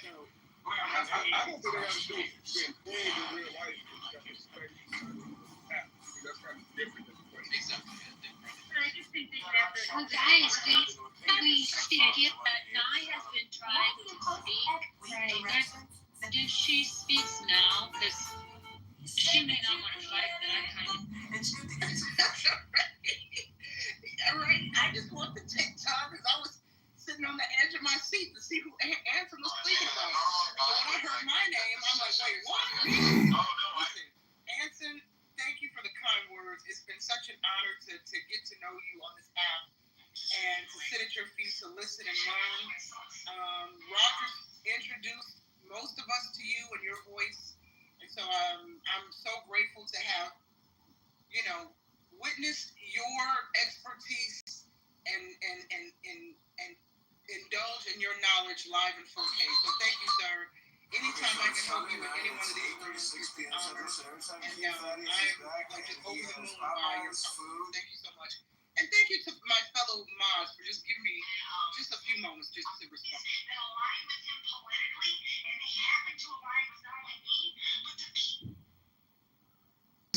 So, I don't think they have to do it being friends in real life. That's kind of different. I just think they have to. Well, guys, we stipulate that Nye has been trying to speak. Right. If she speaks now, because she may not want to fight, but I kind of. All right, I just want to take time because I was sitting on the edge of my seat to see who Anson was speaking about. So when I heard my name, I'm like, wait, what? Listen, Anson, thank you for the kind words. It's been such an honor to get to know you on this app and to sit at your feet to listen and learn. Roger introduced most of us to you and your voice. And so I'm so grateful to have, witnessed your expertise and indulge in your knowledge live in 4K. So thank you, sir. Anytime I can help you with any one of these rooms, it's an honor. And I'm like just over the moon by your food. Thank you so much. And thank you to my fellow mods for just giving me just a few moments just to respond. That align with him politically, and they happen to align with not only me, but the people.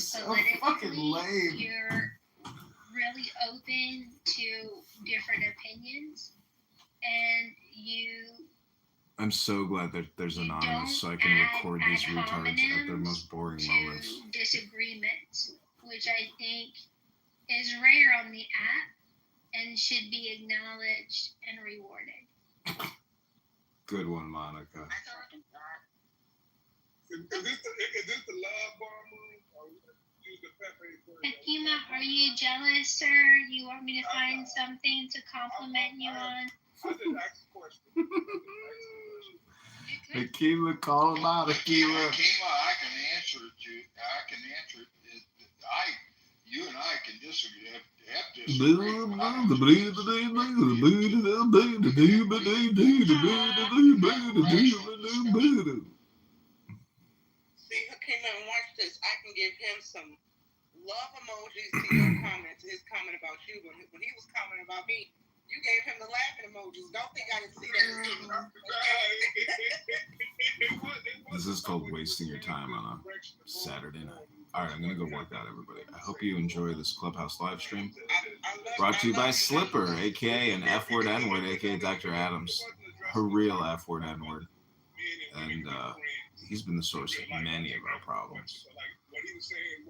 So fucking lame. You're really open to different opinions, and I'm so glad that there's anonymous, so I can record these retards at their most boring moments. disagreements, which I think is rare on the app and should be acknowledged and rewarded. Good one, Monica. Is this the love bomb room? Or use the pepper? Fatima, are you jealous, sir? You want me to find something to compliment you on? I just asked a question. Akila, call him out, Akila. Akila, I can answer it. You and I can disagree. See, Hakima, and watch this. I can give him some love emojis to your comment, to his comment about you. When he was commenting about me, you gave him the laughing emojis. Don't think I didn't see that. This is called wasting your time on a Saturday night. All right, I'm going to go work out, everybody. I hope you enjoy this Clubhouse live stream. Brought to you by Slipper, a.k.a. an F-word N-word, a.k.a. Dr. Adams. Her real F-word N-word. And he's been the source of many of our problems.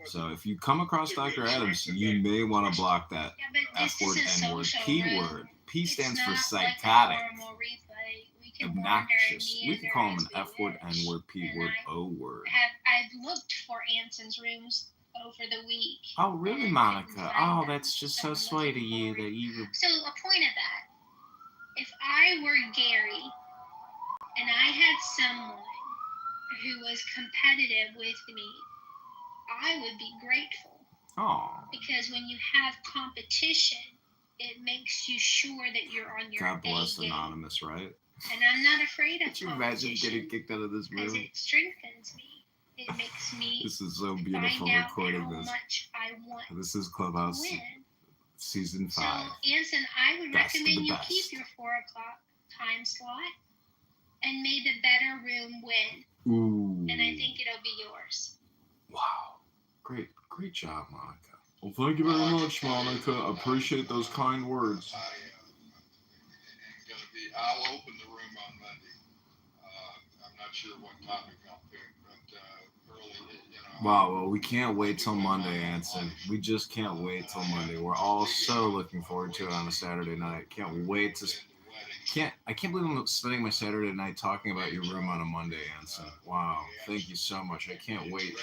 So if you come across Dr. Adams, you may want to block that F-word N-word P-word. P stands for psychotic. Obnoxious. We can call him an F-word, N-word, P-word, O-word. I've looked for Anson's rooms over the week. Oh, really, Monica? Oh, that's just so sweet of you that you... So, a point of that, if I were Gary and I had someone who was competitive with me, I would be grateful. Oh. Because when you have competition, it makes you sure that you're on your God bless A game. Anonymous, right? And I'm not afraid of Could you imagine getting kicked out of this because room? it strengthens me. It makes me This is so beautiful find out recording how this. much I want This is Clubhouse to win. Season 5. So, Anson, I would Best of recommend the you best. keep your 4 o'clock time slot and may the better room win. Ooh. And I think it'll be yours. Wow. Great job, Monica. Well, thank you very much, Monica. Appreciate those kind words. I'll open the room on Monday. I'm not sure what topic I'll pick, but early, Wow, well, we can't wait till Monday, Anson. We just can't wait till Monday. We're all so looking forward to it on a Saturday night. Can't wait to... I can't believe I'm spending my Saturday night talking about your room on a Monday, Anson. Wow, thank you so much. I can't wait.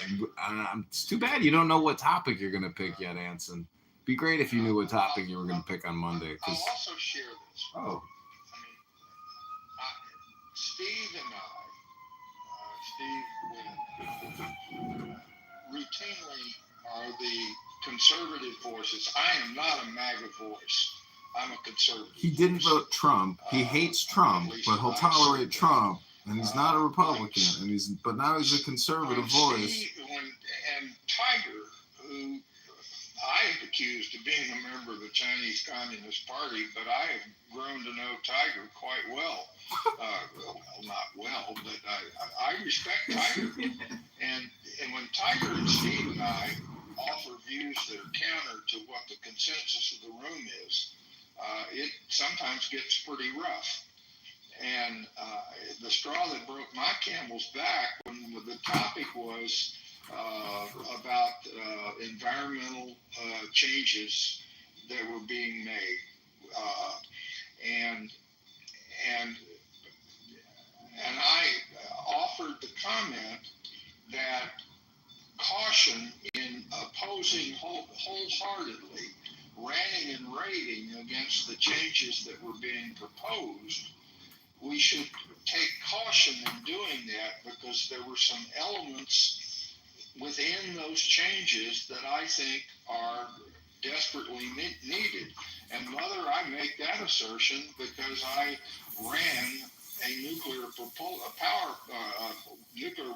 It's too bad you don't know what topic you're going to pick yet, Anson. Be great if you knew what topic you were going to pick on Monday. I'll also share this. Oh. Steve and I, Steve will routinely are the conservative voices. I am not a MAGA voice. I'm a conservative. He didn't vote Trump. He hates Trump, but he'll tolerate Trump. And he's not a Republican, but now he's a conservative voice. And Tiger, who I have accused of being a member of the Chinese Communist Party, but I have grown to know Tiger quite well. Well, not well, but I respect Tiger. And when Tiger and Steve and I offer views that are counter to what the consensus of the room is, it sometimes gets pretty rough. And the straw that broke my camel's back when the topic was about environmental changes that were being made, and I offered the comment that caution in opposing wholeheartedly, ranting and raving against the changes that were being proposed. We should take caution in doing that because there were some elements within those changes that I think are desperately needed. And Mother, I make that assertion because I ran a nuclear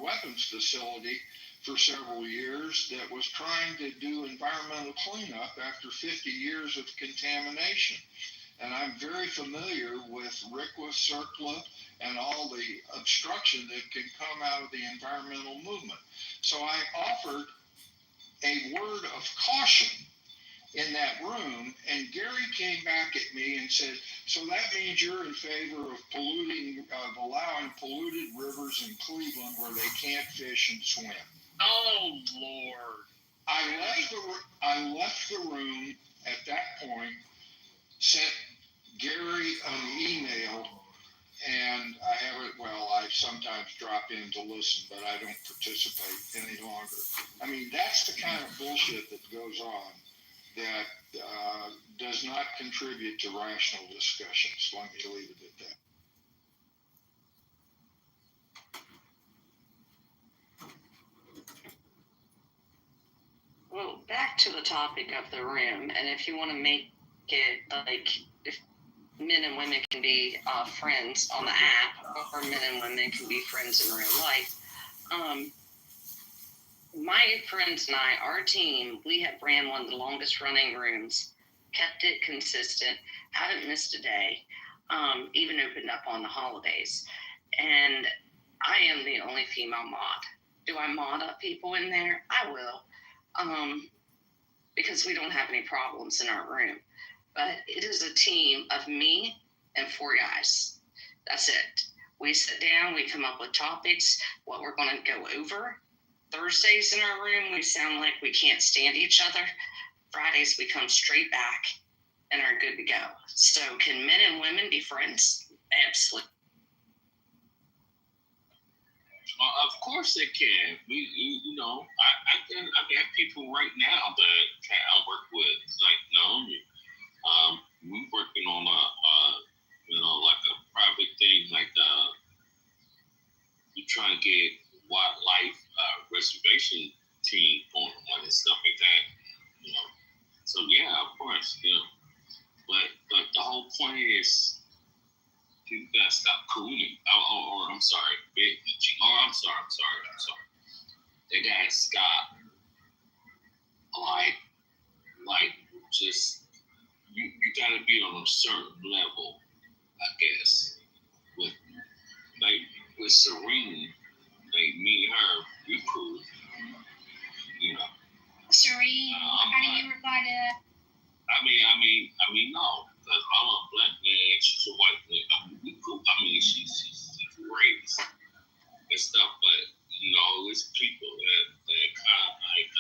weapons facility for several years that was trying to do environmental cleanup after 50 years of contamination. And I'm very familiar with RCRA, CERCLA, and all the obstruction that can come out of the environmental movement. So I offered a word of caution in that room, and Gary came back at me and said, so that means you're in favor of allowing polluted rivers in Cleveland where they can't fish and swim. Oh, Lord. I left the room at that point, sent Gary an email, and I sometimes drop in to listen, but I don't participate any longer. I mean, that's the kind of bullshit that goes on that does not contribute to rational discussions. Let me leave it at that. Well, back to the topic of the room, and if you want to make it like if men and women can be friends on the app, or men and women can be friends in real life. My friends and I, our team, we have ran one of the longest running rooms, kept it consistent, haven't missed a day, even opened up on the holidays. And I am the only female mod. Do I mod up people in there? I will. Because we don't have any problems in our room. But it is a team of me and 4 guys. That's it. We sit down, we come up with topics, what we're going to go over. Thursdays in our room, we sound like we can't stand each other. Fridays, we come straight back and are good to go. So can men and women be friends? Absolutely. Well, of course they can. I got people right now that I work with, like Naomi. We working on like a private thing, like we trying to get wildlife reservation team going on and stuff like that. So yeah, of course, But the whole point is, you gotta stop cooning. Or I'm sorry, bitching. I'm sorry. They gotta stop. Like, just you gotta be on a certain level, I guess. With Serene, like me and her, we cool. Serene, how do you reply to that? I mean, no, because I'm a black man, she's a white man. We cool. She's great and stuff, but it's people that kind of like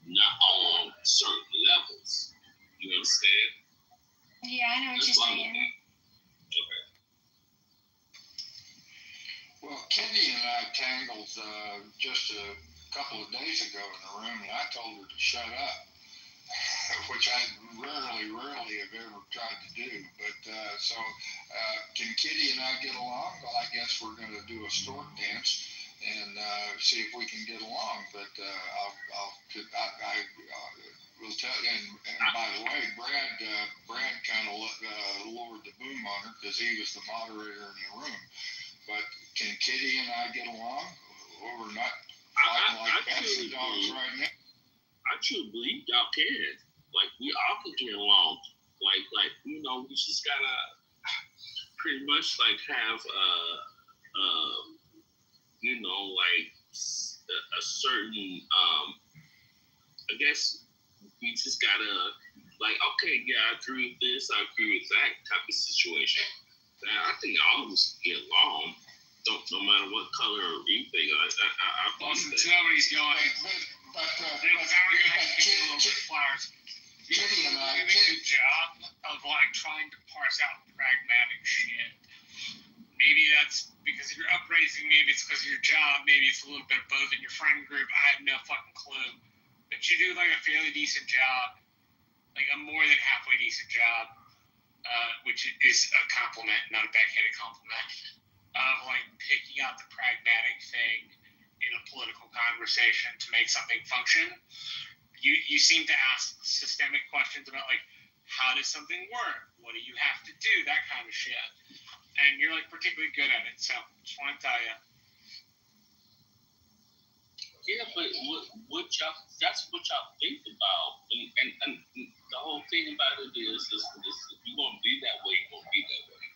not on certain levels. You understand? Yeah, I know what you're saying. Okay. Well, Kitty and I tangled just a couple of days ago in the room, and I told her to shut up, which I rarely have ever tried to do. But can Kitty and I get along? Well, I guess we're going to do a stork dance. and see if we can get along. But I will tell you. And by the way, Brad kind of lowered the boom on her because he was the moderator in the room. But can Kitty and I get along? Or we're not fighting like cats and dogs right now? I truly believe y'all can. Like, we all can get along. Like we just gotta pretty much like have like a certain I guess we just gotta like, okay, yeah, I agree with this, I agree with that type of situation. And I think all of us can get along, no matter what color or anything. I somebody's going. But Kitty and I did a job of like trying to parse out pragmatic shit. Maybe that's because of your upraising, maybe it's because of your job, maybe it's a little bit of both in your friend group. I have no fucking clue. But you do like a fairly decent job, like a more than halfway decent job, which is a compliment, not a backhanded compliment, of like picking out the pragmatic thing in a political conversation to make something function. You seem to ask systemic questions about like, how does something work? What do you have to do? That kind of shit. And you're like particularly good at it. So just want to tell you. Yeah, but that's what y'all think about. And the whole thing about it is you gonna be that way, you're gonna be that way.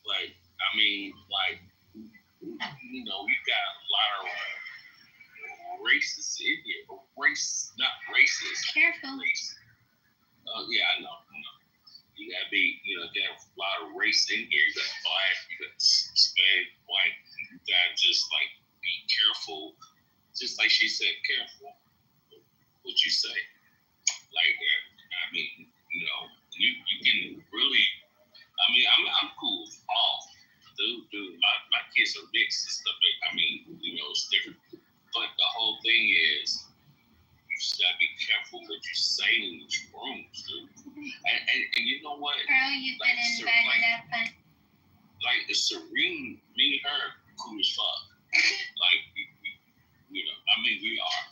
Like I mean, like you got a lot of racists in here. Not racist. Careful. Yeah, I know. You gotta be, get a lot of race in here. You got black, you got Hispanic, white. You gotta just like be careful. Just like she said, careful what you say. Like, I mean, you can really. I mean, I'm cool with all. Dude, my kids are mixed and stuff. I mean, it's different. But the whole thing is, you just gotta be careful what you say in these rooms, dude. And you know what? Girl, you've been invited up. Like Serene, me and her, cool as fuck. Like, I mean, we are.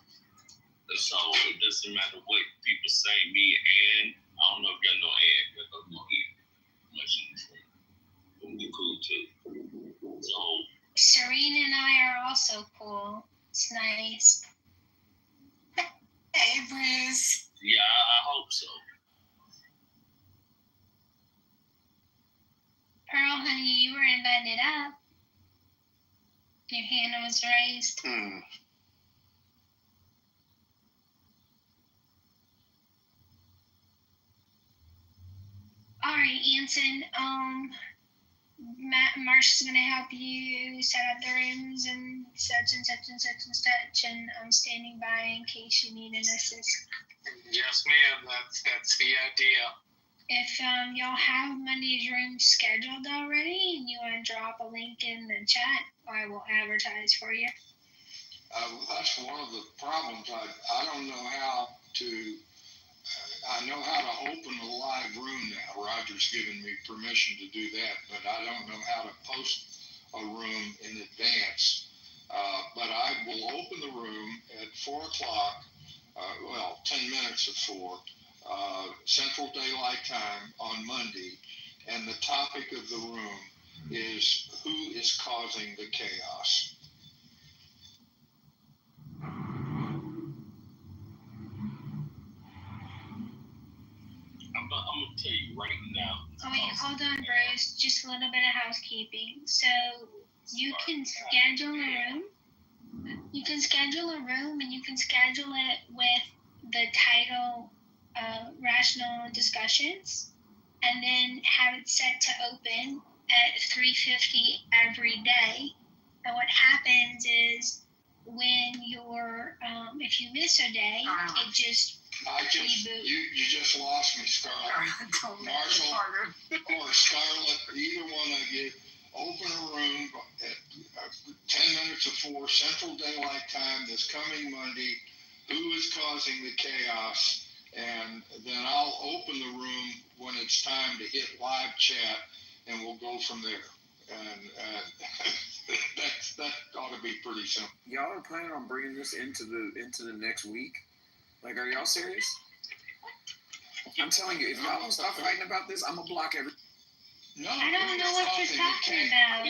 So it doesn't matter what people say, me and I don't know if y'all know Ed, but I don't know much in this room. But we cool too. So Serene and I are also cool. It's nice. Hey, Bruce. yeah, I hope so. Pearl, honey, you were invited up. Your hand was raised. All right, Anson. Marsh's gonna help you set up the rooms and such and such and such and such, and I'm standing by in case you need an assist. Yes, ma'am. That's the idea. If y'all have Monday's room scheduled already and you want to drop a link in the chat, I will advertise for you. That's one of the problems. I don't know how to. I know how to open a live room now. Roger's given me permission to do that, but I don't know how to post a room in advance. But I will open the room at 4 o'clock, 10 minutes of 4, Central Daylight Time on Monday. And the topic of the room is who is causing the chaos. I'm gonna tell you right now. Oh wait, hold on, Bruce. Just a little bit of housekeeping. So you can schedule a room. You can schedule a room, and you can schedule it with the title "Rational Discussions," and then have it set to open at 3:50 every day. And what happens is when you're if you miss a day, it just You just lost me, Scarlett. Marshall or Scarlett, either one of you, open a room at 10 minutes of 4 Central Daylight Time this coming Monday. Who is causing the chaos? And then I'll open the room when it's time to hit live chat, and we'll go from there. and that ought to be pretty simple. Y'all are planning on bringing this into the next week? Like, are y'all serious? I'm telling you, if y'all don't stop fighting about this, I'm gonna block every. No, I don't know what you're talking about.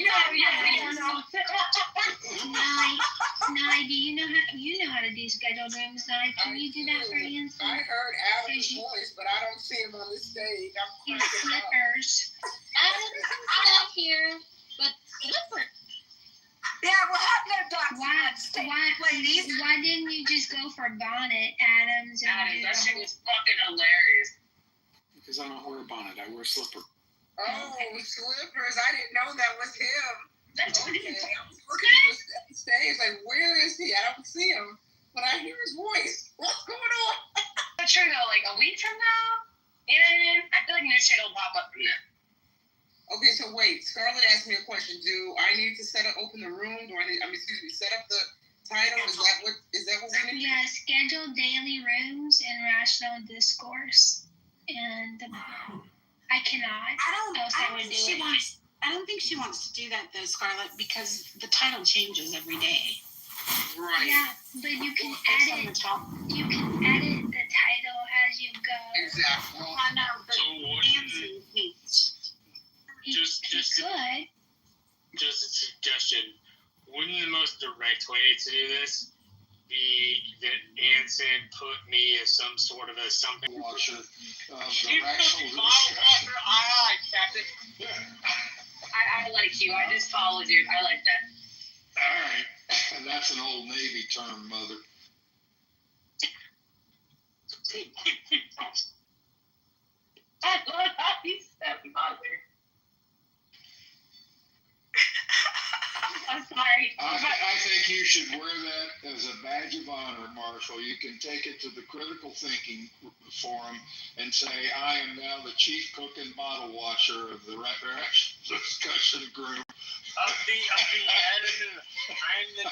Nye, do you know how to do scheduled rooms? Nye, can you do that for Anson? I heard Adam's voice, but I don't see him on the stage. His slippers. Adam's not here, but slippers. Yeah, we'll have no dots. Why didn't you just go for bonnet, Adams? That shit was fucking hilarious. Because I don't wear a bonnet, I wear a slipper. Oh, slippers! I didn't know that was him. That's okay. I was looking for the stage, like, where is he? I don't see him, but I hear his voice. What's going on? That's true though. Like a week from now, you know what I mean? I feel like new shit will pop up from there. Okay, so wait. Scarlett asked me a question. Do I need to open the room? Set up the title? Is that what we need? Yeah, schedule daily rooms and rational discourse. And I cannot. I don't think she wants to do that though, Scarlett, because the title changes every day. Right. Yeah, but you can edit. You can edit the title as you go. Exactly. Well, I know, but Anson needs. Just a suggestion. Wouldn't the most direct way to do this be that Anson put me as some sort of a something watcher of the rational discussion? Aye, Captain. I like you. I just followed you. I like that. All right. And that's an old Navy term, mother. I love how you said mother. I'm sorry. I think you should wear that as a badge of honor, Marshall. You can take it to the critical thinking forum and say, I am now the chief cook and bottle washer of the discussion group. Of the editor. I'm the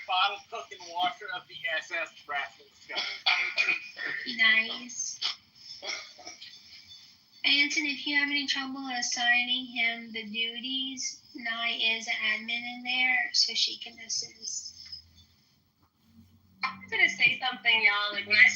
bottle cook and washer of the SS Rational Discussion. Nice. Anson, if you have any trouble assigning him the duties, Nye is an admin in there, so she can assist. I'm gonna say something, y'all. Like when I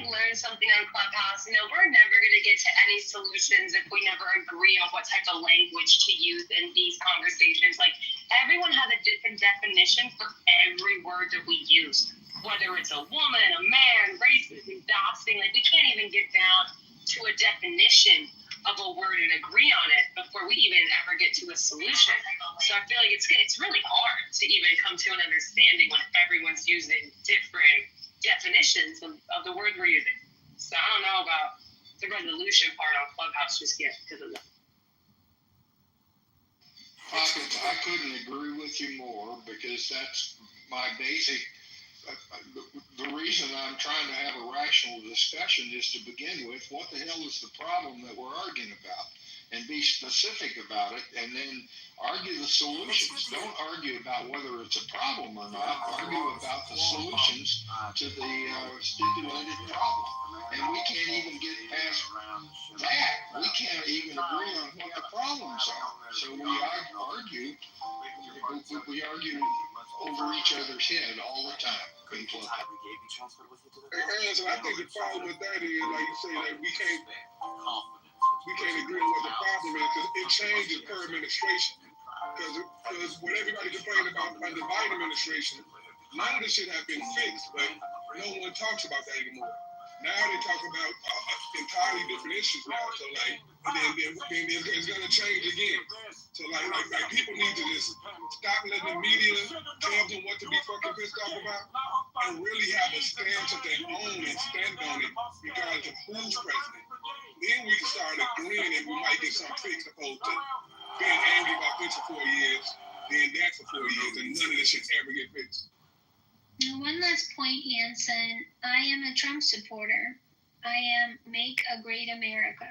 learned something on Clubhouse. We're never gonna get to any solutions if we never agree on what type of language to use in these conversations. Like everyone has a different definition for every word that we use, whether it's a woman, a man, racism, doxing. Like we can't even get down to a definition of a word and agree on it before we even ever get to a solution. So I feel like it's really hard to even come to an understanding when everyone's using different definitions of the word we're using. So I don't know about the resolution part on Clubhouse just yet because of that. I couldn't agree with you more because that's my basic. The reason I'm trying to have a rational discussion is to begin with, what the hell is the problem that we're arguing about? And be specific about it, and then argue the solutions. Don't argue about whether it's a problem or not. Argue about the solutions to the stipulated problem. And we can't even get past that. We can't even agree on what the problems are. So we argue over each other's head all the time. So I think the problem with that is, like you say, that we can't agree on what the problem is because it changes per administration. Because when everybody complained about the Biden administration, none of this shit have been fixed, but no one talks about that anymore. Now they talk about entirely different issues now. So and then it's gonna change again. So like people need to just stop letting the media tell them what to be fucking pissed off about, and really have a stance of their own and stand on it regardless of who's president. Then we can start agreeing and we might get something fixed opposed to being angry about this for 4 years, then that for 4 years, and none of this shit ever get fixed. Now, one last point, Anson. I am a Trump supporter. I am Make a Great America.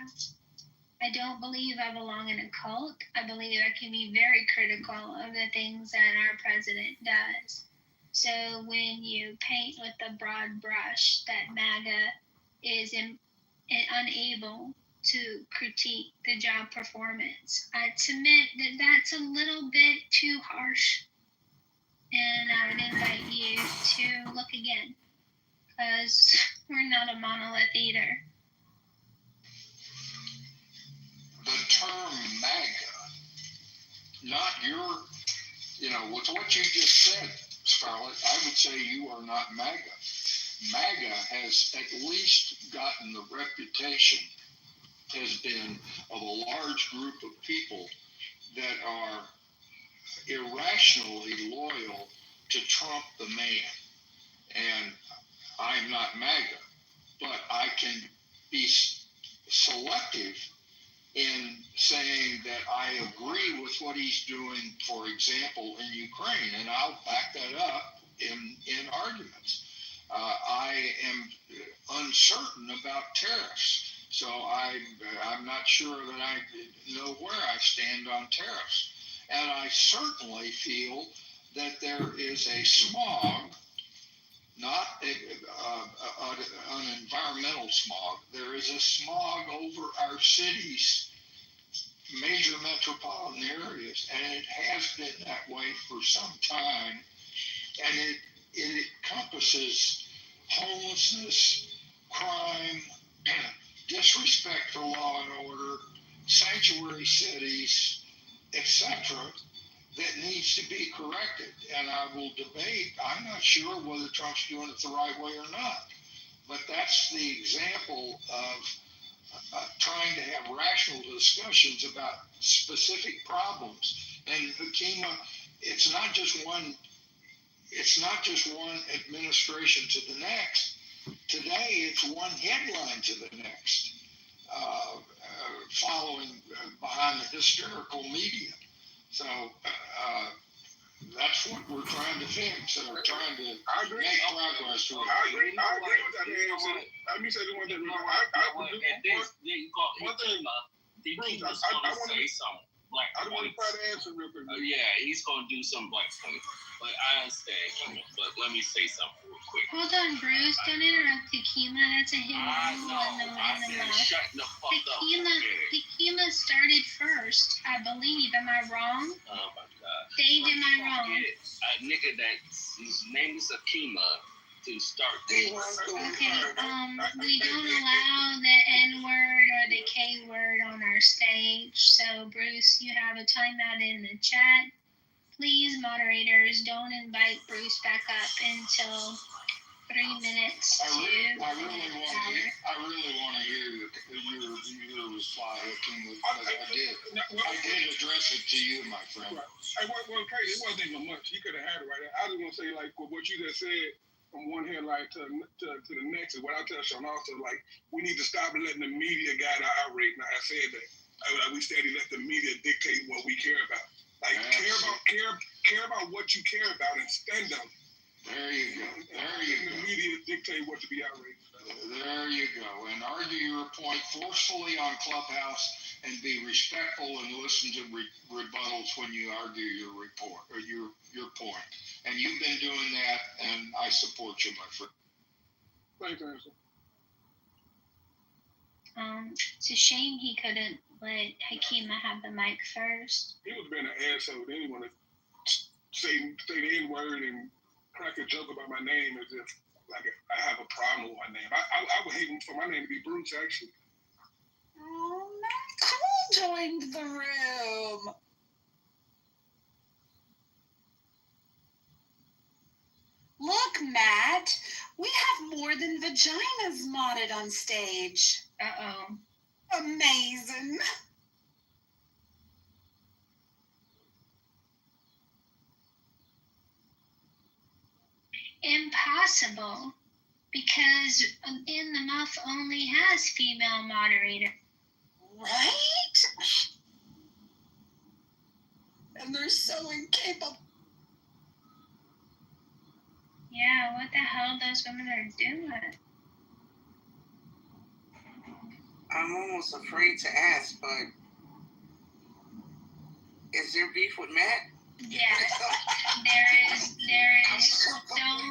I don't believe I belong in a cult. I believe I can be very critical of the things that our president does. So when you paint with a broad brush that MAGA is unable to critique the job performance. I submit that that's a little bit too harsh, and I would invite you to look again, because we're not a monolith either. The term MAGA, not your, with what you just said, Scarlett, I would say you are not MAGA. MAGA has at least gotten the reputation, has been, of a large group of people that are irrationally loyal to Trump the man. And I'm not MAGA, but I can be selective in saying that I agree with what he's doing, for example, in Ukraine, and I'll back that up in arguments. I am uncertain about tariffs, so I'm not sure that I know where I stand on tariffs. And I certainly feel that there is a smog, not an environmental smog. There is a smog over our cities, major metropolitan areas, and it has been that way for some time. And it encompasses homelessness, crime, disrespect for law and order, sanctuary cities, etc., that needs to be corrected. And I will debate, I'm not sure whether Trump's doing it the right way or not, but that's the example of trying to have rational discussions about specific problems. And Hakima, it's not just one administration to the next. Today, it's one headline to the next, following behind the hysterical media. So that's what we're trying to fix, and we're trying to make progress toward it. I agree with that answer. Let me say the one thing. Bruce, I want to say something. Like, I want to try to answer real quick. Yeah, he's going to do some black funny. But I understand, but let me say something real quick. Hold on, Bruce. Don't interrupt Hakima. That's a hidden rule in the law. Hakima started first, I believe. Am I wrong? Oh, my God. Dave, am I wrong? A nigga his name is Akima to start Okay, we don't allow the N-word or the K-word on our stage. So, Bruce, you have a timeout in the chat. Please, moderators, don't invite Bruce back up until 3 minutes I really want to hear your reply, Hakeem, because I did address it to you, my friend. Hey, well, Kate, it wasn't even much. You could have had it right there. I was going to say, like, what you just said, from one headline to the next, and what I touched on also, like, we need to stop letting the media guide our outrage. Now, I said that. We steady let the media dictate what we care about. Like, care about what you care about and stand on it. There you go. The media dictate what to be outraged about. There you go. And argue your point forcefully on Clubhouse and be respectful and listen to rebuttals when you argue your report or your point. And you've been doing that, and I support you, my friend. Thanks, Anderson. It's a shame he couldn't let Hakima have the mic first. He would have been an asshole to anyone that say the N-word and crack a joke about my name as if like I have a problem with my name. I would hate for my name to be Bruce, actually. Oh, Nicole joined the room. Look, Matt, we have more than vaginas modded on stage. Uh-oh. Amazing. Impossible, because In the Muff only has female moderator. Right? And they're so incapable. Yeah, what the hell those women are doing? I'm almost afraid to ask, but is there beef with Matt? Yeah, there is so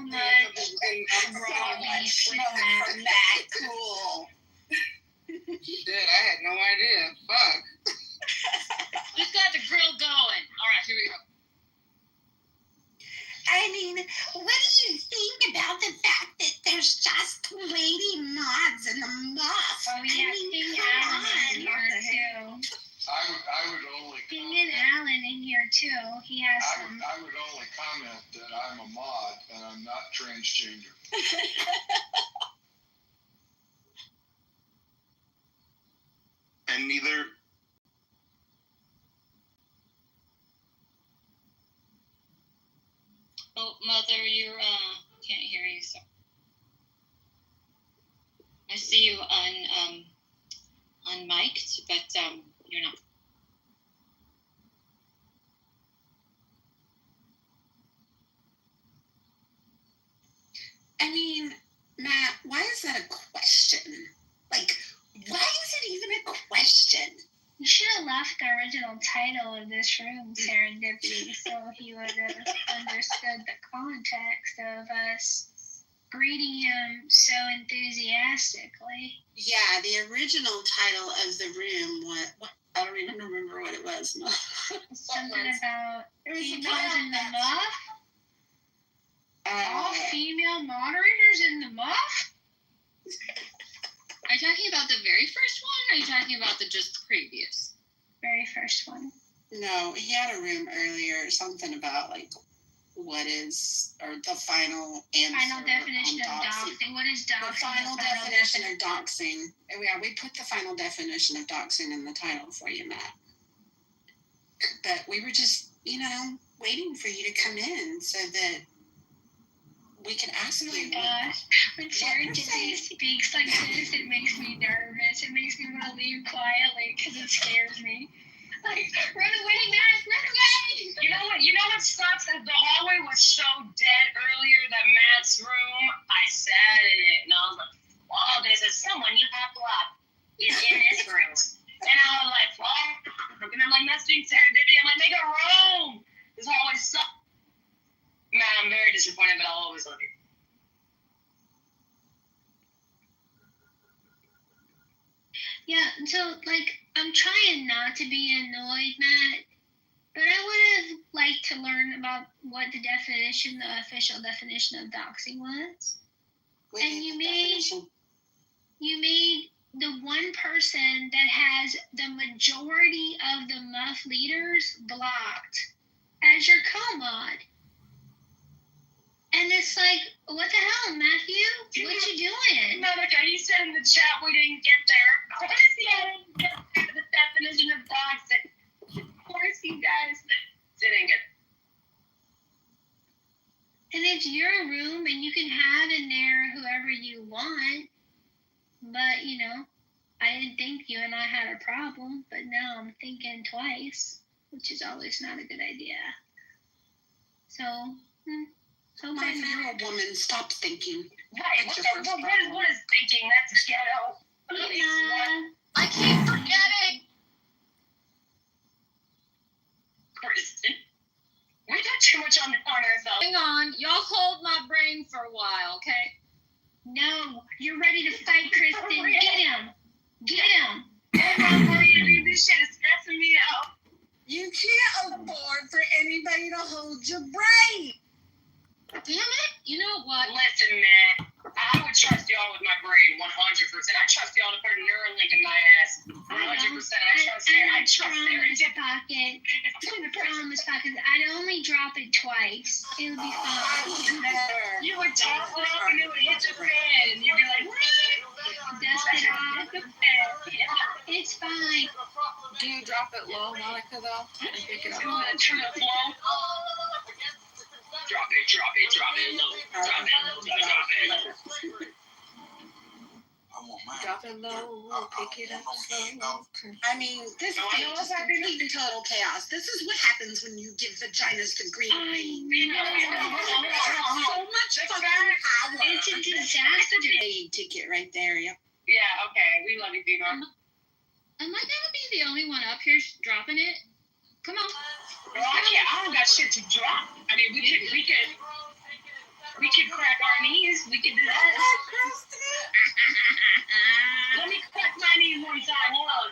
much raw beef with Matt. Cool. Shit, I had no you think about the fact that there's just lady mods in the muff? Oh yeah, King Alan in here too. I would only King Alan in here too. He has some. I would only comment that I'm a mod and I'm not transgender. And neither. Oh, Mother, you're can't hear you. So I see you unmiked, but you're not. I mean, Matt, why is that a question? Like, why is it even a question? You should have left the original title of this room, Serendipity, so he would have understood the context of us greeting him so enthusiastically. Yeah, the original title of the room, what I don't even remember what it was. No. Something about females in the muff? All female moderators in the muff? Are you talking about the very first one, or are you talking about the just previous? Very first one. No, he had a room earlier, something about like what is, or the final answer. Final definition of doxing. What is doxing? The final definition of doxing. Yeah, we put the final definition of doxing in the title for you, Matt. But we were just, waiting for you to come in so that we can ask you. Oh my gosh. When Serendipity speaks like this, it makes me nervous. It makes me want to leave quietly because it scares me. Like, run away, Matt, run away! You know what sucks? That the hallway was so dead earlier that Matt's room, I sat in it and I was like, oh, there's someone you have to up in this room. And I was like, well, and I'm like messaging Serendipity, I'm like, make a room! This hallway sucks. Matt, I'm very disappointed, but I'll always love you. Yeah, so, I'm trying not to be annoyed, Matt, but I would have liked to learn about what the official definition of doxing was. And you made the one person that has the majority of the muff leaders blocked as your co-mod. And it's like, what the hell, Matthew? What you doing? Monica, you said in the chat we didn't get there. Of course you didn't get there. The definition of doxing. Of course you guys didn't get there. And it's your room, and you can have in there whoever you want. But, I didn't think you and I had a problem, but now I'm thinking twice, which is always not a good idea. So you're a woman. Stop thinking. Right. What is thinking? That's ghetto. Yeah. I keep forgetting. Kristen, we got too much on ourselves. Hang on. Y'all hold my brain for a while, okay? No. You're ready to fight, Kristen. Get him. Get him. This shit is stressing me out. You can't afford for anybody to hold your brain. Damn it! You know what? Listen, man. I would trust y'all with my brain 100%. I trust y'all to put a Neuralink in my ass 100%. I trust Serendipity. Pocket. I promise, pocket. I'd only drop it twice. It would be fine. You would toss it up and it would hit your fan. And you'd be like, dust it off the bed. It's fine. Do you drop it low, Monica, though? And pick it up? Turn it low. Drop it low. Drop it low, pick it up slow. I mean, this is complete total chaos. This is what happens when you give vaginas the green light. So much fucking power. It's a disaster. Ticket right there. Yep. Yeah, okay. We love you, Viva. Am I gonna be the only one up here dropping it? Come on. Well, I don't got shit to drop. I mean, we could crack our knees. We could do that. Let me crack my knees one time. Hold on.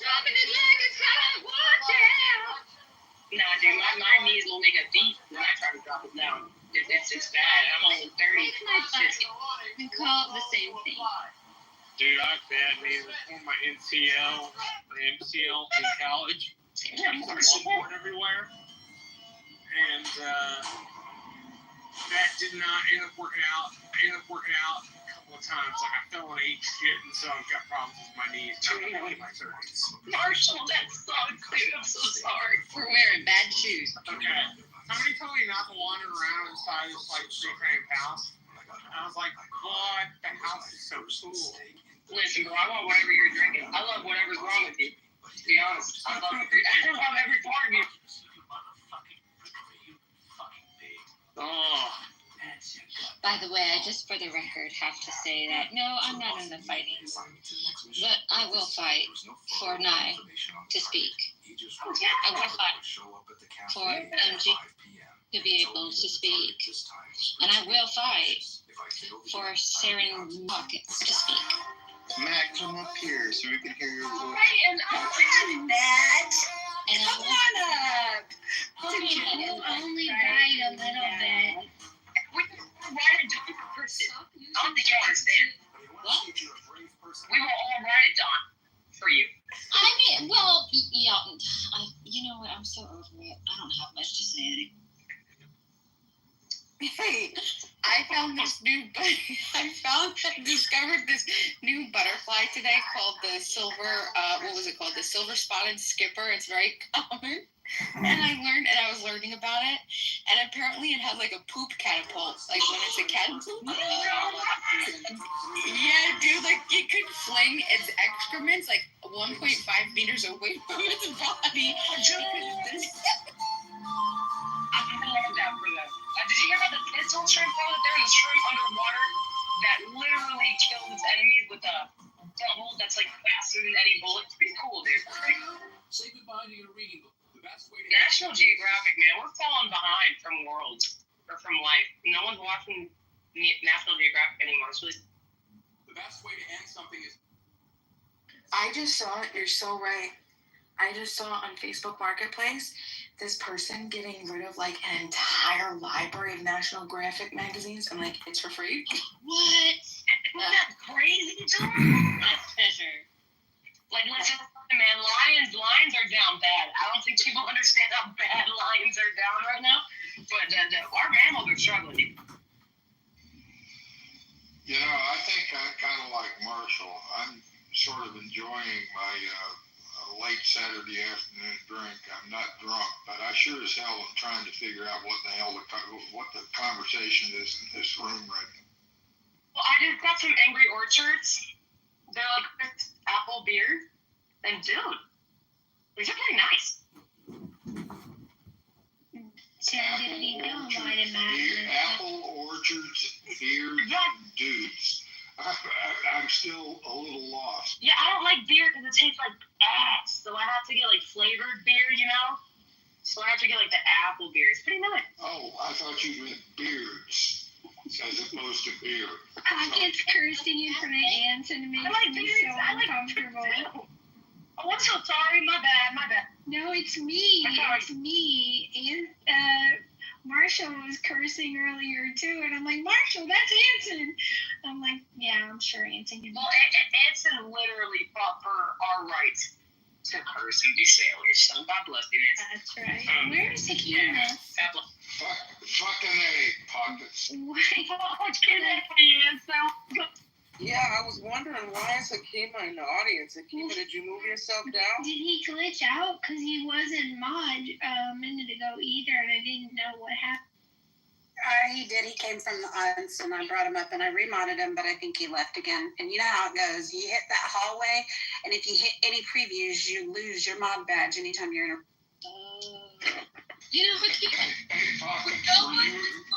Dropping it like it's hot water. Nah, dude, my knees will make a beat when I I try to drop it down. It's bad. I'm only 30. We call it the same thing. Dude, I have bad knees. I tore my MCL in college. I used to longboard everywhere. And that did not end up working out. I ended up working out a couple of times. Like I fell and ate shit, and so I've got problems with my knees. Now I'm in my 30s. Marshall, that sucks, dude. I'm so sorry. We're wearing bad shoes. Okay. Somebody told me not to wander around inside this like 3-frame house. And I was like, what? The house is so cool. Listen, bro, I want whatever you're drinking. I love whatever's wrong with you. To be honest, I love every part of you. Oh. By the way, I just for the record have to say that no, I'm not in the fighting, but I will fight for Nye to speak. I will fight for MG to be able to speak, and I will fight for Saren Pockets to speak. Matt, come up here so we can hear your voice. And I'm that. And I Come on up. will only bite a little bit. We will write it down for person. I don't think you understand. What? We will all write it down for you. I mean, well, yeah, you know what? I'm so over it. I don't have much to say anymore. Hey, I discovered this new butterfly today called the silver, the silver spotted skipper. It's very common. And I was learning about it, and apparently it has like a poop catapult, like when it's a catapult. Yeah, dude, like it could fling its excrements like 1.5 meters away from its body. I'm gonna love that for them. Did you hear about the pistol shrimp though? That there's a shrimp underwater that literally kills its enemies with a double that's like faster than any bullet. It's pretty cool, dude. Say goodbye to your reading book. National Geographic, man, we're falling behind from worlds or from life. No one's watching National Geographic anymore. It's really The best way to end something is. I just saw it. You're so right. I just saw on Facebook Marketplace this person getting rid of like an entire library of National Geographic magazines, and like it's for free. What? Isn't that crazy, dude? That's treasure. Like, listen, man, lions are down bad. I don't think people understand how bad lions are down right now. But our mammals are struggling. You know, I think I'm kind of like Marshall. I'm sort of enjoying my late Saturday afternoon drink. I'm not drunk, but I sure as hell am trying to figure out what the conversation is in this room right now. Well, I just got some Angry Orchards. They're like apple beer. And dude, these are pretty nice. Apple Orchards beer dudes. I'm still a little lost. Yeah, I don't like beer because it tastes like ass. So I have to get like flavored beer, you know? So I have to get like the apple beer. It's pretty nice. Oh, I thought you meant beards as opposed to beer. Pockets cursing in front of ants and making me so uncomfortable. Oh, I'm so sorry. My bad. No, it's me. It's me. And Marshall was cursing earlier too, and I'm like, Marshall, that's Anson. I'm like, yeah, I'm sure Anson can. Well, Anson literally fought for our rights to curse and be sailors. So God bless you, Anson. That's right. Where's Sakina? Yeah. Fucking A, Pockets. Yeah, I was wondering why is Hakima in the audience. Hakima, did you move yourself down? Did he glitch out? Because he wasn't mod a minute ago either, and I didn't know what happened. He did. He came from the audience, and I brought him up, and I remodded him, but I think he left again. And you know how it goes. You hit that hallway, and if you hit any previews, you lose your mod badge anytime you're in a... You know what?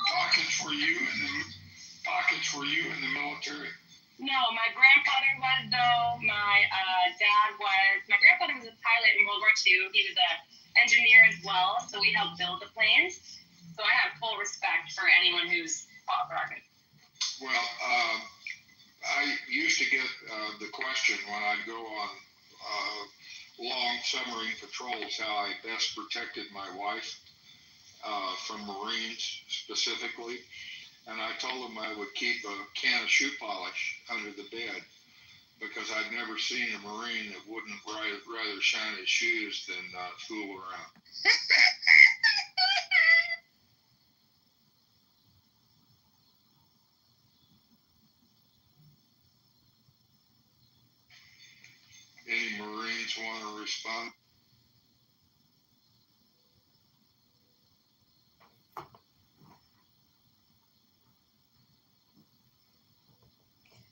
Pockets for you in the military. No, my grandfather was though. My dad was. My grandfather was a pilot in World War II. He was an engineer as well, so we helped build the planes. So I have full respect for anyone who's fought for our country. Well, I used to get the question when I'd go on long submarine patrols how I best protected my wife. from Marines specifically. And I told them I would keep a can of shoe polish under the bed because I'd never seen a Marine that wouldn't rather shine his shoes than fool around. Any Marines want to respond?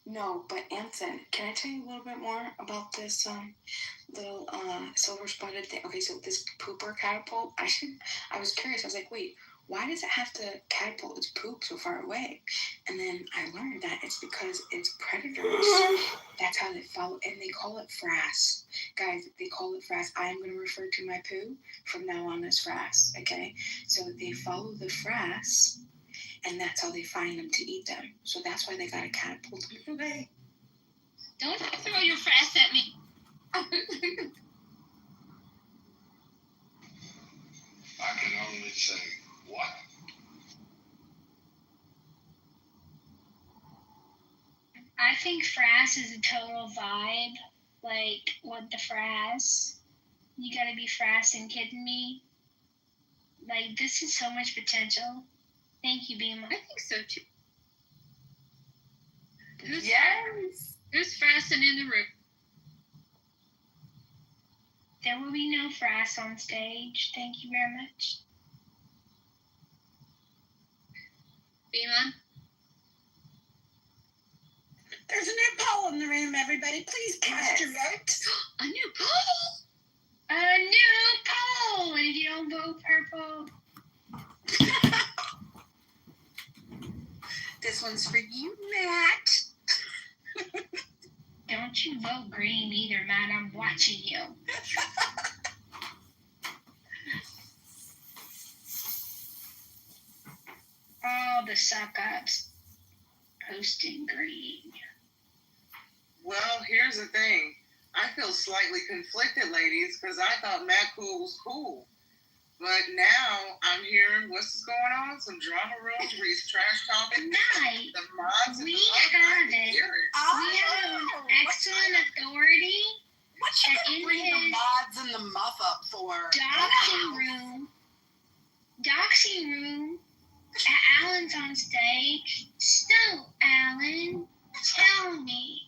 No, but Anson, can I tell you a little bit more about this little silver spotted thing? Okay, so this pooper catapult, I was curious. I was like, wait, why does it have to catapult its poop so far away? And then I learned that it's because it's predators. That's how they follow, and they call it frass. Guys, they call it frass. I am going to refer to my poo from now on as frass, okay? So they follow the frass, and that's how they find them to eat them. So that's why they got to catapult them away. Don't throw your frass at me. I can only say, what? I think frass is a total vibe. Like, what the frass? You gotta be frass and kidding me? Like, this is so much potential. Thank you, Beema. I think so too. Who's frassing in the room? There will be no frass on stage. Thank you very much. Beema? There's a new poll in the room, everybody. Please cast your vote. A new poll? A new poll! And if you don't vote purple, This one's for you, Matt. don't you vote green either, Matt. I'm watching you. All the suck-ups posting green. Well, here's the thing. I feel slightly conflicted, ladies, because I thought Matt Cool was cool. But now I'm hearing what's going on. Some drama rooms where he's trash talking. Tonight, The mods and we the have it. hear it. We have an excellent authority What you that gonna in bring the his mods and the muff up for? doxing room at Alan's on stage. So, Alan, tell me,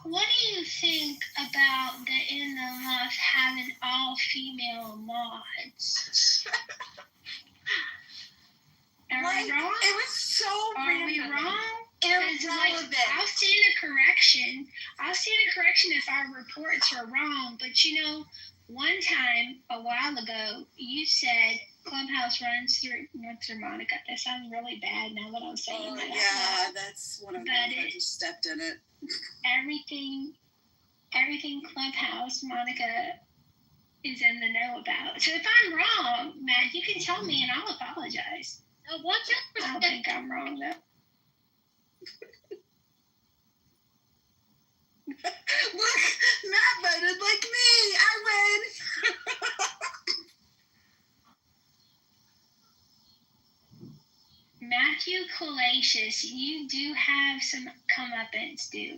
what do you think about the In the Muff having all female mods? Are we wrong? It was so Are random. we wrong? Irrelevant. I'll stand a correction. I'll stand a correction if our reports are wrong. But you know, one time a while ago, you said Clubhouse runs through North Monica. That sounds really bad now that I'm saying that. Yeah, that's one of them. I just stepped in it. Everything Clubhouse Monica is in the know about. So if I'm wrong, Matt, you can tell me and I'll apologize. No, what's your I don't think I'm wrong though. Look, Matt voted like me. I win. Matthew Calacious, you do have some comeuppance due.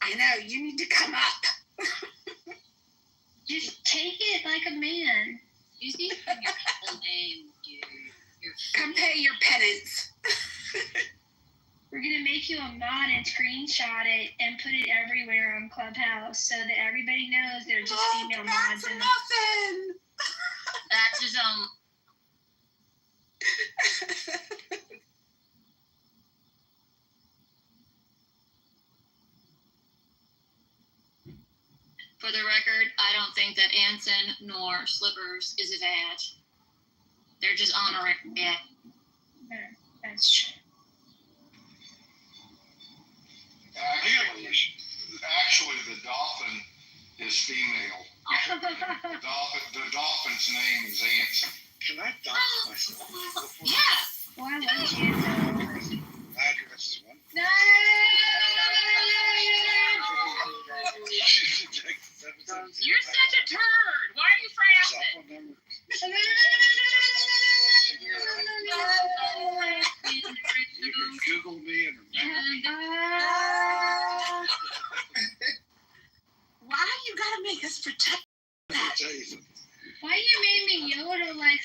I know, you need to come up. Just take it like a man. You need to have your full name, dude. Come pay your penance. We're going to make you a mod and screenshot it and put it everywhere on Clubhouse so that everybody knows they're just female mods. And nothing. That's his own. For the record, I don't think that Anson nor Slippers is a bad. They're just honoring it. That's true. Actually, the dolphin is female. The dolphin's name is Anson. Can I dox myself? Yeah. Why would you? This is one. No! You're such a turd. Why are you frassing?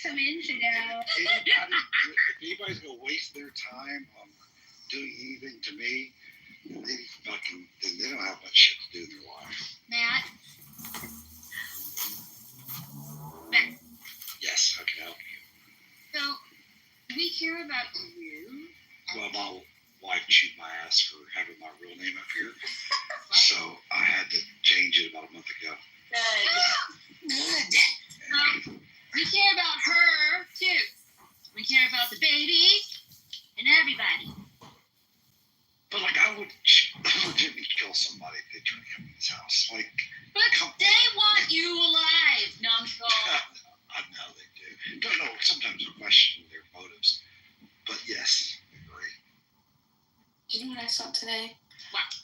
Some infidel. If anybody's gonna waste their time on doing anything to me, they don't have much shit to do in their life. Matt. Yes, I can help you. So, we care about you. Well, my wife chewed my ass for having my real name up here, so I had to change it about a month ago. Good. We care about her, too. We care about the baby and everybody. But, like, I would legitimately kill somebody if they try to come in this house. Like, But they want you alive, numbskull. I know they do. Don't know. Sometimes I question their motives. But yes, I agree. You know what I saw today?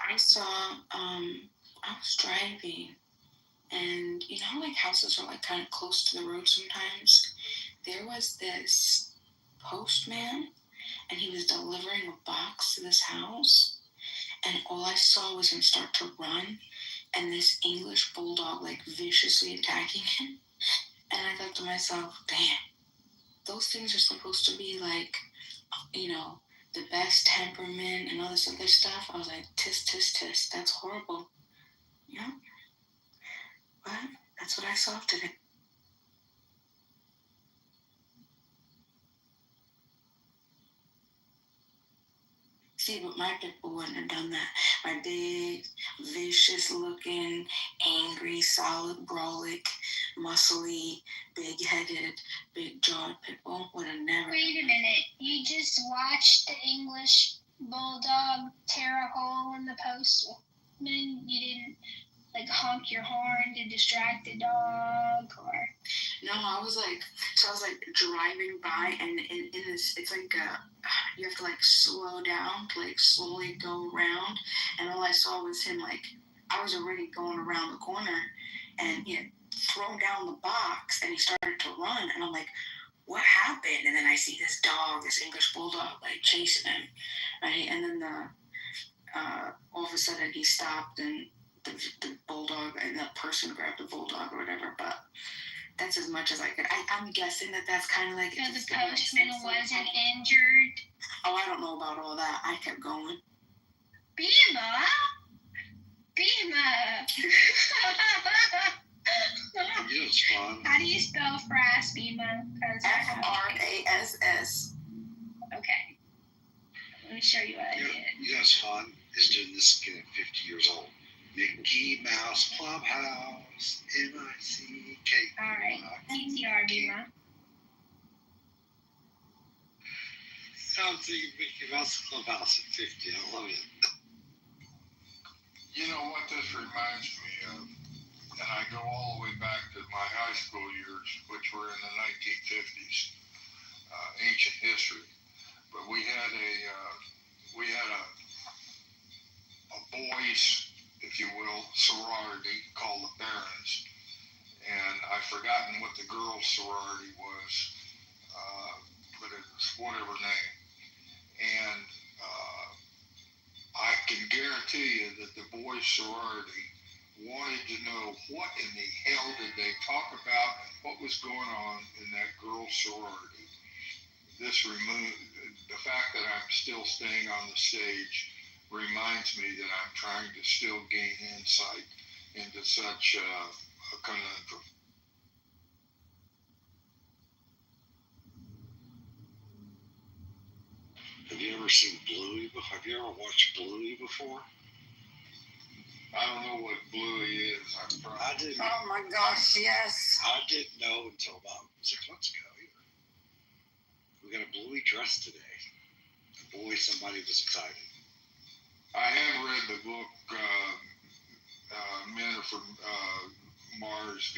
I saw, I was driving, and you know how, like, houses are, like, kind of close to the road sometimes? There was this postman, and he was delivering a box to this house, and all I saw was him start to run, and this English bulldog, like, viciously attacking him. And I thought to myself, damn, those things are supposed to be, like, you know, the best temperament and all this other stuff. I was like, tisk, tisk, tisk. That's horrible. You know? But that's what I saw today. See, but my pit bull wouldn't have done that. My big, vicious-looking, angry, solid, brolic, muscly, big-headed, big-jawed pit bull would have never. Wait a minute. You just watched the English bulldog tear a hole in the postman? You didn't, like, honk your horn to distract the dog, or? No, I was like driving by, and in this, it's like you have to, like, slow down to, like, slowly go around, and all I saw was him, like, I was already going around the corner, and he had thrown down the box, and he started to run, and I'm like, what happened? And then I see this dog, this English bulldog, like, chasing him, right? And then all of a sudden he stopped, and the bulldog, and the person grabbed the bulldog or whatever, but that's as much as I could. I'm guessing that's kind of like. So the postman wasn't injured? Oh, I don't know about all that. I kept going. Bima? You know, it's fun. How do you spell frass, Bima? FRASS. Okay. Let me show you what I did. You know what's fun is doing this again at 50 years old. Mickey Mouse Clubhouse, M-I-C-K. All right. PTR, Bima. Sounds like Mickey Mouse Clubhouse at 50. I love it. You know what this reminds me of? And I go all the way back to my high school years, which were in the 1950s, ancient history. But we had a boys, if you will, sorority called the Barons, and I've forgotten what the girls' sorority was, but it was whatever name. And I can guarantee you that the boys' sorority wanted to know what in the hell did they talk about and what was going on in that girls' sorority. This the fact that I'm still staying on the stage reminds me that I'm trying to still gain insight into such a conundrum. Have you ever seen Bluey before? Have you ever watched Bluey before? I don't know what Bluey is. I didn't. Oh my gosh, yes. I didn't know until about 6 months ago either. We got a Bluey dress today. And boy, somebody was excited. I have read the book, Men Are From Mars,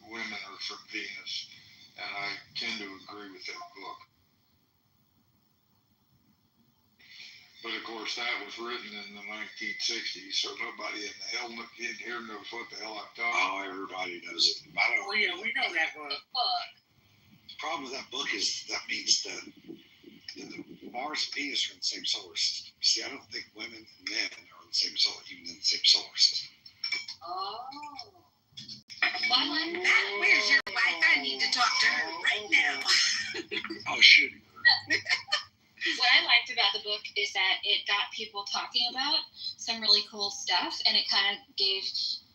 Women Are From Venus, and I tend to agree with that book. But of course, that was written in the 1960s, so nobody in the hell here knows what the hell I'm talking about. Oh, everybody knows it. Oh, yeah, we know that book. The problem with that book is that means that the Mars and Venus are in the same solar system. See, I don't think women and men are in the same even in the same solar system. Oh. Matt, where's your wife? I need to talk to her right right now. Oh, shoot. What I liked about the book is that it got people talking about some really cool stuff, and it kind of gave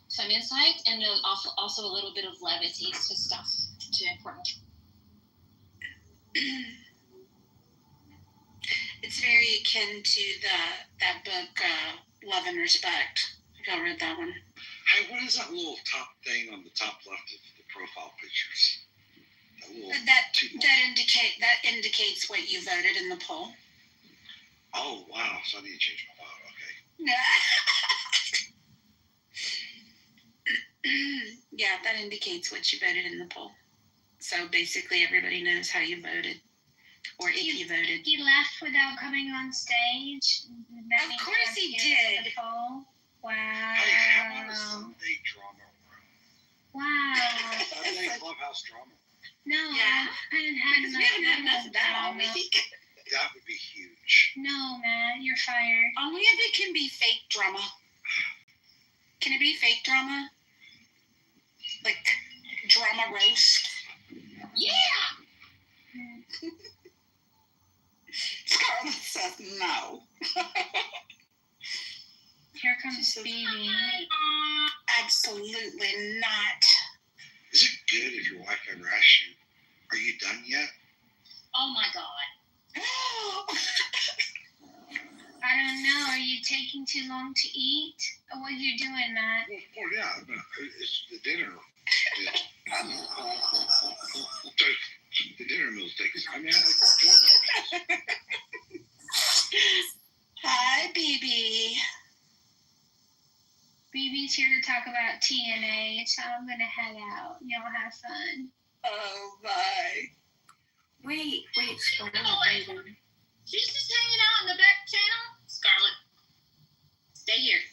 some insight and also a little bit of levity to stuff, to important. It's very akin to that book, Love and Respect. If y'all read that one. Hey, what is that little top thing on the top left of the profile pictures? That indicates what you voted in the poll. Oh, wow. So I need to change my vote. Okay. Yeah, that indicates what you voted in the poll. So basically everybody knows how you voted. Or if you voted. He left without coming on stage. Of course he did. The poll. Wow. Hey, how about a Sunday drama room? Wow. Sunday clubhouse drama. No, Yeah. I haven't had Because we haven't had enough of that all week. That would be huge. No, Matt, you're fired. Only if it can be fake drama. Can it be fake drama? Like drama roast? Yeah! Scarlett says no. Here comes Phoebe. Absolutely not. Is it good if your wife ever asks you, are you done yet? Oh my God. I don't know. Are you taking too long to eat? Or what are you doing, Matt? Well, yeah, but it's the dinner. The dinner meal takes. I mean, Hi, BB. BB's here to talk about TNA, so I'm gonna head out. Y'all have fun. Oh, bye. Wait, Scarlett. She's just hanging out in the back channel. Scarlett, stay here.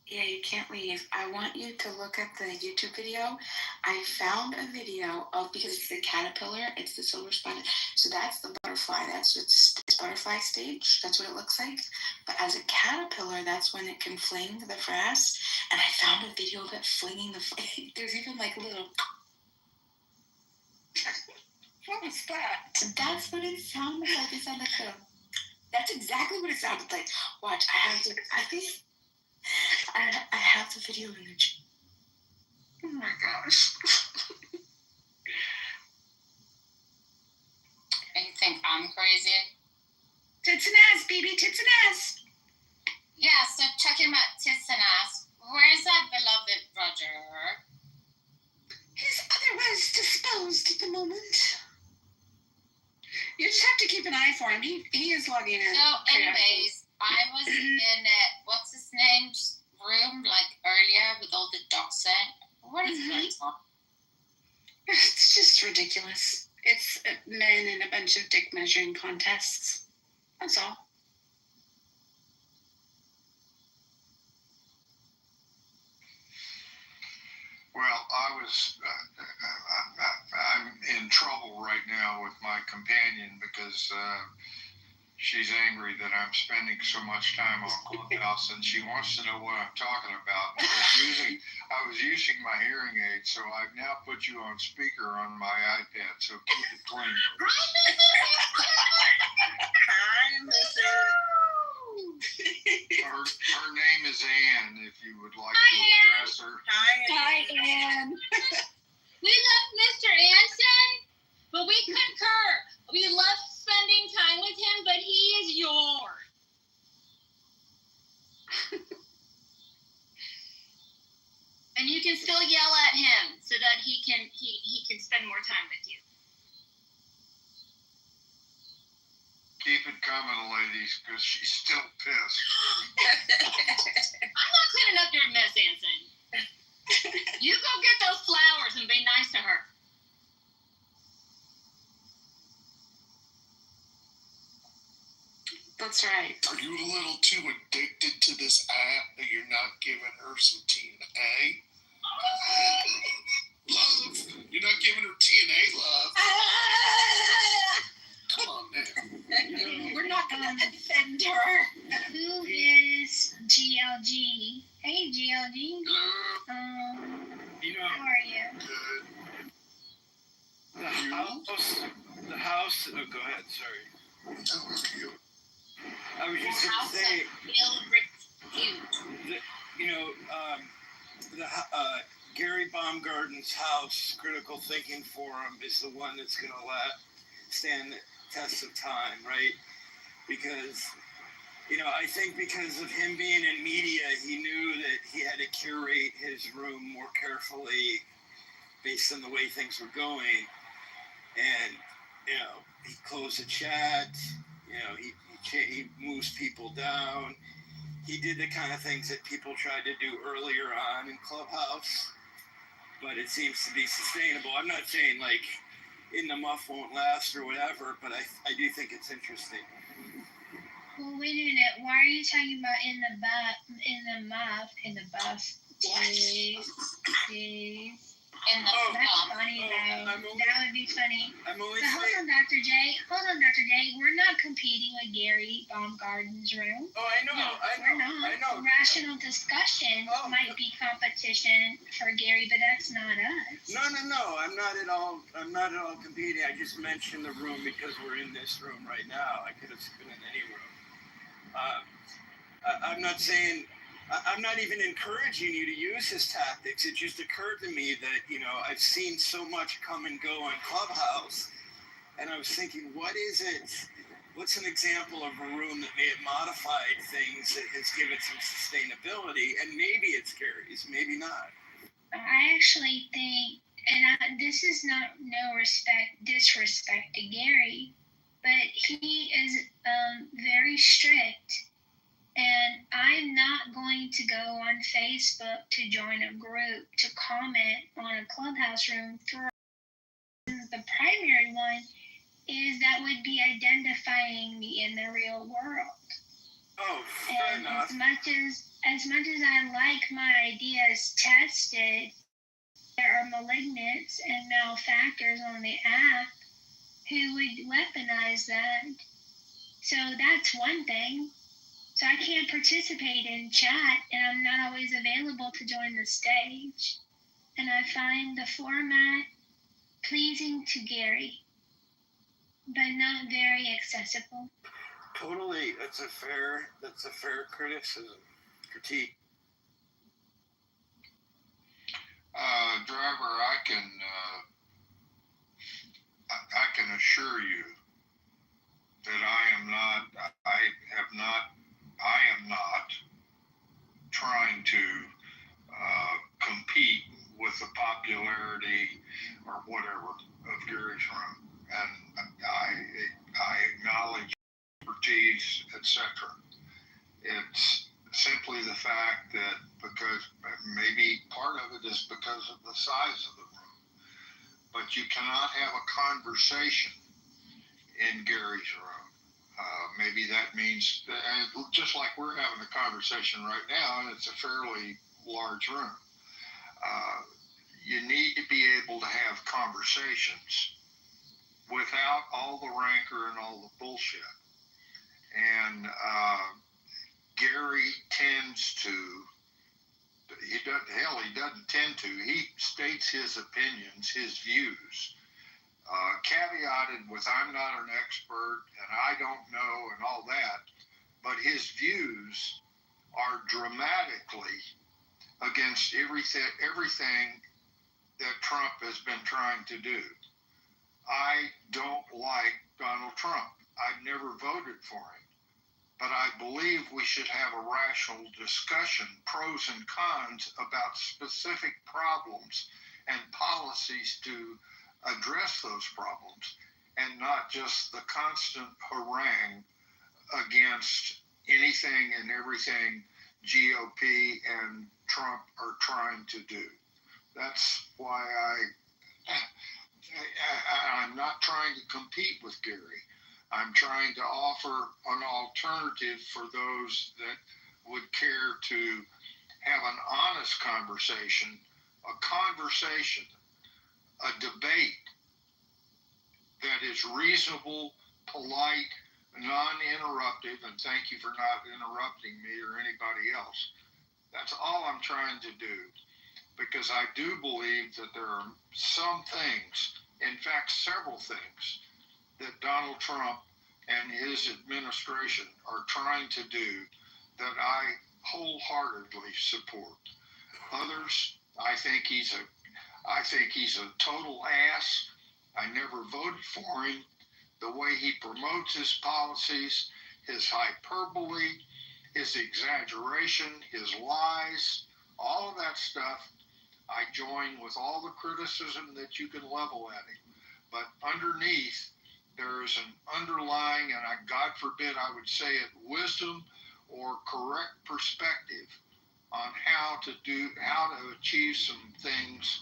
Yeah, you can't leave. I want you to look at the YouTube video. I found a video of, because it's the caterpillar, it's the silver spotted. So that's the butterfly. That's its butterfly stage. That's what it looks like. But as a caterpillar, that's when it can fling the frass. And I found a video of it flinging the. There's even like little. What was that? That's what it sounded like. It sounded like a. That's exactly what it sounded like. Watch, I have the video image. Oh my gosh. And you think I'm crazy? Tits and ass, BB, tits and ass. Yeah, so check him out, tits and ass. Where's that beloved Roger? He's otherwise disposed at the moment. You just have to keep an eye for him. He is logging in. So, anyways, I was in what's his name's room like earlier with all the doxing. What is going on? It's just ridiculous. It's men in a bunch of dick measuring contests. That's all. Well, I'm in trouble right now with my companion because she's angry that I'm spending so much time on Clubhouse, and she wants to know what I'm talking about. I was using my hearing aid, so I've now put you on speaker on my iPad, so keep it clean. Hi, Mr. Her name is Ann, if you would like to address her. Hi, Ann. We love Mr. Anson, but we concur. We love spending time with him, but he is yours. And you can still yell at him so that he can spend more time with you. Keep it coming, ladies, because she's still pissed. I'm not cleaning up your mess, Anson. You go get those flowers and be nice to her. That's right. Are you a little too addicted to this app that you're not giving her some TNA? Love. You're not giving her TNA love. Come on now. We're not going to offend her. Who is GLG? Hey, GLG. Hello. How are you? Good. The house. Oh, go ahead. Sorry. I was just going to say. Gary Baumgarten's house, Critical Thinking Forum, is the one that's going to stand the test of time, right? Because, I think because of him being in media, he knew that he had to curate his room more carefully based on the way things were going. And, he closed the chat, he moves people down. He did the kind of things that people tried to do earlier on in Clubhouse, but it seems to be sustainable. I'm not saying like In the Muff won't last or whatever, but I do think it's interesting. Well, wait a minute. Why are you talking about in the buff? Dave. That's funny, though. That would be funny. But hold on, Dr. J. We're not competing with Gary Baumgarten's room. Oh, I know. We're not. I know. Rational discussion might be competition for Gary, but that's not us. No. I'm not at all competing. I just mentioned the room because we're in this room right now. I could have been in any room. I'm not saying. I'm not even encouraging you to use his tactics. It just occurred to me that, I've seen so much come and go on Clubhouse, and I was thinking, what is it? What's an example of a room that may have modified things that has given some sustainability? And maybe it's Gary's, maybe not. I actually think, and this is not disrespect to Gary, but he is very strict. And I'm not going to go on Facebook to join a group to comment on a Clubhouse room. The primary one is that would be identifying me in the real world. Oh, fair enough. As much as I like my ideas tested, there are malignants and malefactors on the app who would weaponize that. So that's one thing. So I can't participate in chat, and I'm not always available to join the stage. And I find the format pleasing to Gary, but not very accessible. Totally, that's a fair critique. Driver, I can assure you that I am not trying to compete with the popularity or whatever of Gary's room, and I acknowledge expertise, etc. It's simply the fact that because maybe part of it is because of the size of the room, but you cannot have a conversation in Gary's room. Maybe that means, just like we're having a conversation right now, and it's a fairly large room. You need to be able to have conversations without all the rancor and all the bullshit. And Gary tends to, he doesn't tend to, he states his opinions, his views, caveated with I'm not an expert and I don't know and all that, but his views are dramatically against everything that Trump has been trying to do. I don't like Donald Trump. I've never voted for him. But I believe we should have a rational discussion, pros and cons, about specific problems and policies to address those problems, and not just the constant harangue against anything and everything GOP and Trump are trying to do. That's why I'm not trying to compete with Gary. I'm trying to offer an alternative for those that would care to have an honest conversation, a debate that is reasonable, polite, non-interruptive, and thank you for not interrupting me or anybody else. That's all I'm trying to do, because I do believe that there are some things In fact, several things that Donald Trump and his administration are trying to do that I wholeheartedly support. Others, I think he's a total ass. I never voted for him. The way he promotes his policies, his hyperbole, his exaggeration, his lies, all of that stuff, I join with all the criticism that you can level at him. But underneath, there is an underlying, and God forbid I would say it, wisdom or correct perspective on how to achieve some things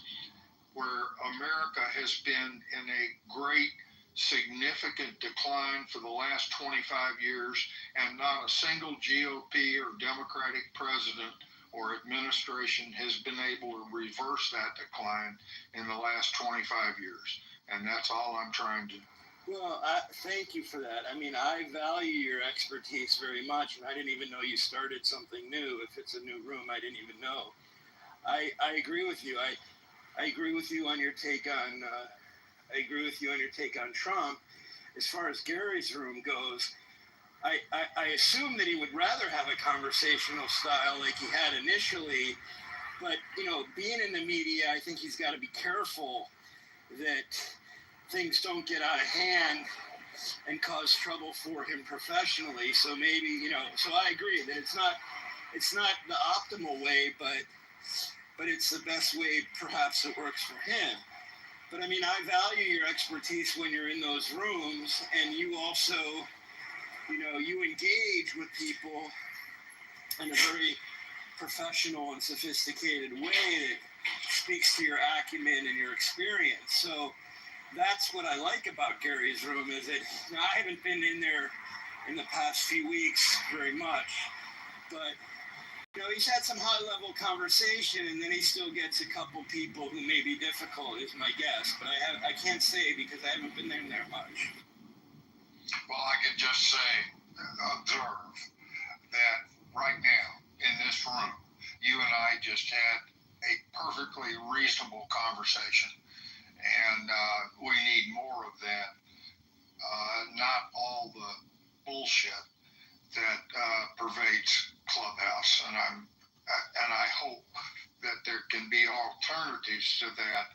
where America has been in a great, significant decline for the last 25 years, and not a single GOP or Democratic president or administration has been able to reverse that decline in the last 25 years. And that's all I'm trying to do. Well, thank you for that. I mean, I value your expertise very much, and I didn't even know you started something new. If it's a new room, I didn't even know. I agree with you. I agree with you on your take on. I agree with you on your take on Trump. As far as Gary's room goes, I assume that he would rather have a conversational style like he had initially. But being in the media, I think he's got to be careful that things don't get out of hand and cause trouble for him professionally. So maybe, so I agree that it's not the optimal way, but it's the best way perhaps that works for him. But I mean, I value your expertise when you're in those rooms, and you also, you engage with people in a very professional and sophisticated way that speaks to your acumen and your experience. So that's what I like about Gary's room, is that I haven't been in there in the past few weeks very much, but he's had some high-level conversation, and then he still gets a couple people who may be difficult, is my guess. But I can't say because I haven't been in there much. Well, I could just say, observe that right now in this room, you and I just had a perfectly reasonable conversation, and we need more of that. Not all the bullshit that pervades Clubhouse, and I hope that there can be alternatives to that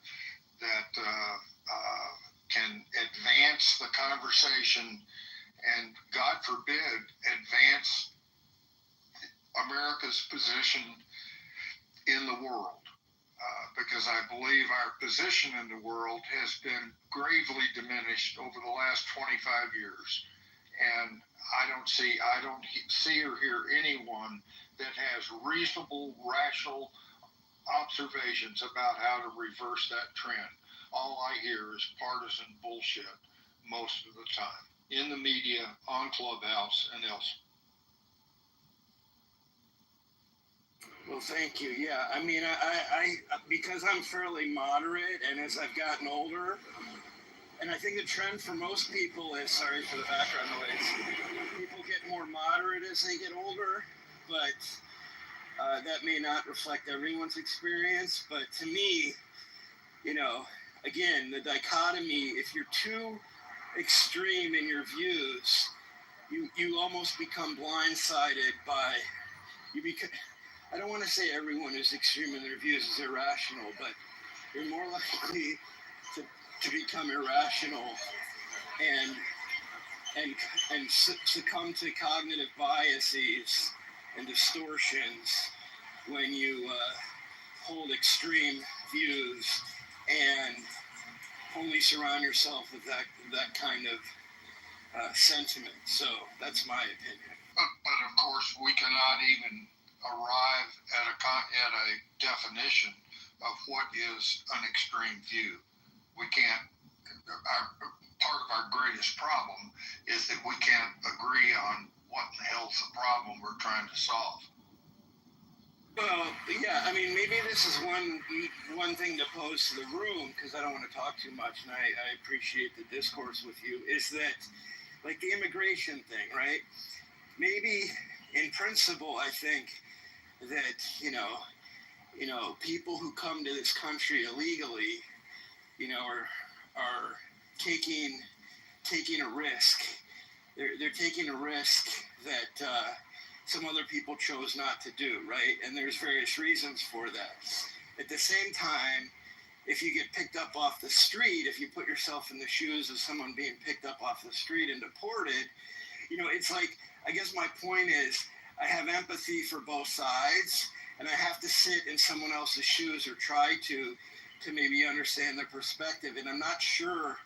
can advance the conversation and, God forbid, advance America's position in the world. Because I believe our position in the world has been gravely diminished over the last 25 years. And I don't see or hear anyone that has reasonable, rational observations about how to reverse that trend. All I hear is partisan bullshit most of the time, in the media, on Clubhouse, and elsewhere. Well, thank you. Yeah, I mean, I because I'm fairly moderate, and as I've gotten older, and I think the trend for most people is, sorry for the background noise, people get more moderate as they get older, but that may not reflect everyone's experience. But to me, again, the dichotomy, if you're too extreme in your views, you almost become blindsided by, I don't want to say everyone who's extreme in their views is irrational, but you're more likely to become irrational and succumb to cognitive biases and distortions when you hold extreme views and only surround yourself with that kind of sentiment. So that's my opinion. But of course, we cannot even arrive at a definition of what is an extreme view. We can't. Part of our greatest problem is that we can't agree on what the hell's the problem we're trying to solve. Well, yeah, I mean, maybe this is one thing to pose to the room, because I don't want to talk too much, and I appreciate the discourse with you, is that, like the immigration thing, right? Maybe in principle, I think that, people who come to this country illegally, are taking a risk. They're taking a risk that some other people chose not to do, right? And there's various reasons for that. At the same time, if you get picked up off the street, if you put yourself in the shoes of someone being picked up off the street and deported, it's like, I guess my point is, I have empathy for both sides, and I have to sit in someone else's shoes or try to maybe understand their perspective. And I'm not sure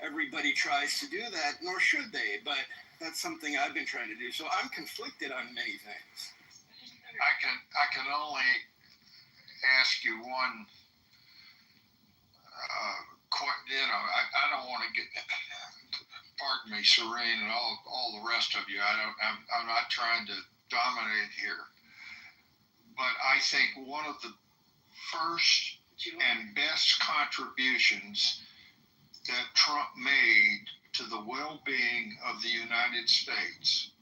everybody tries to do that, nor should they, but that's something I've been trying to do. So I'm conflicted on many things. I can only ask you one. I don't want to get. Pardon me, Serene, and all the rest of you. I'm not trying to dominate here, but I think one of the first and best contributions that Trump made to the well-being of the United States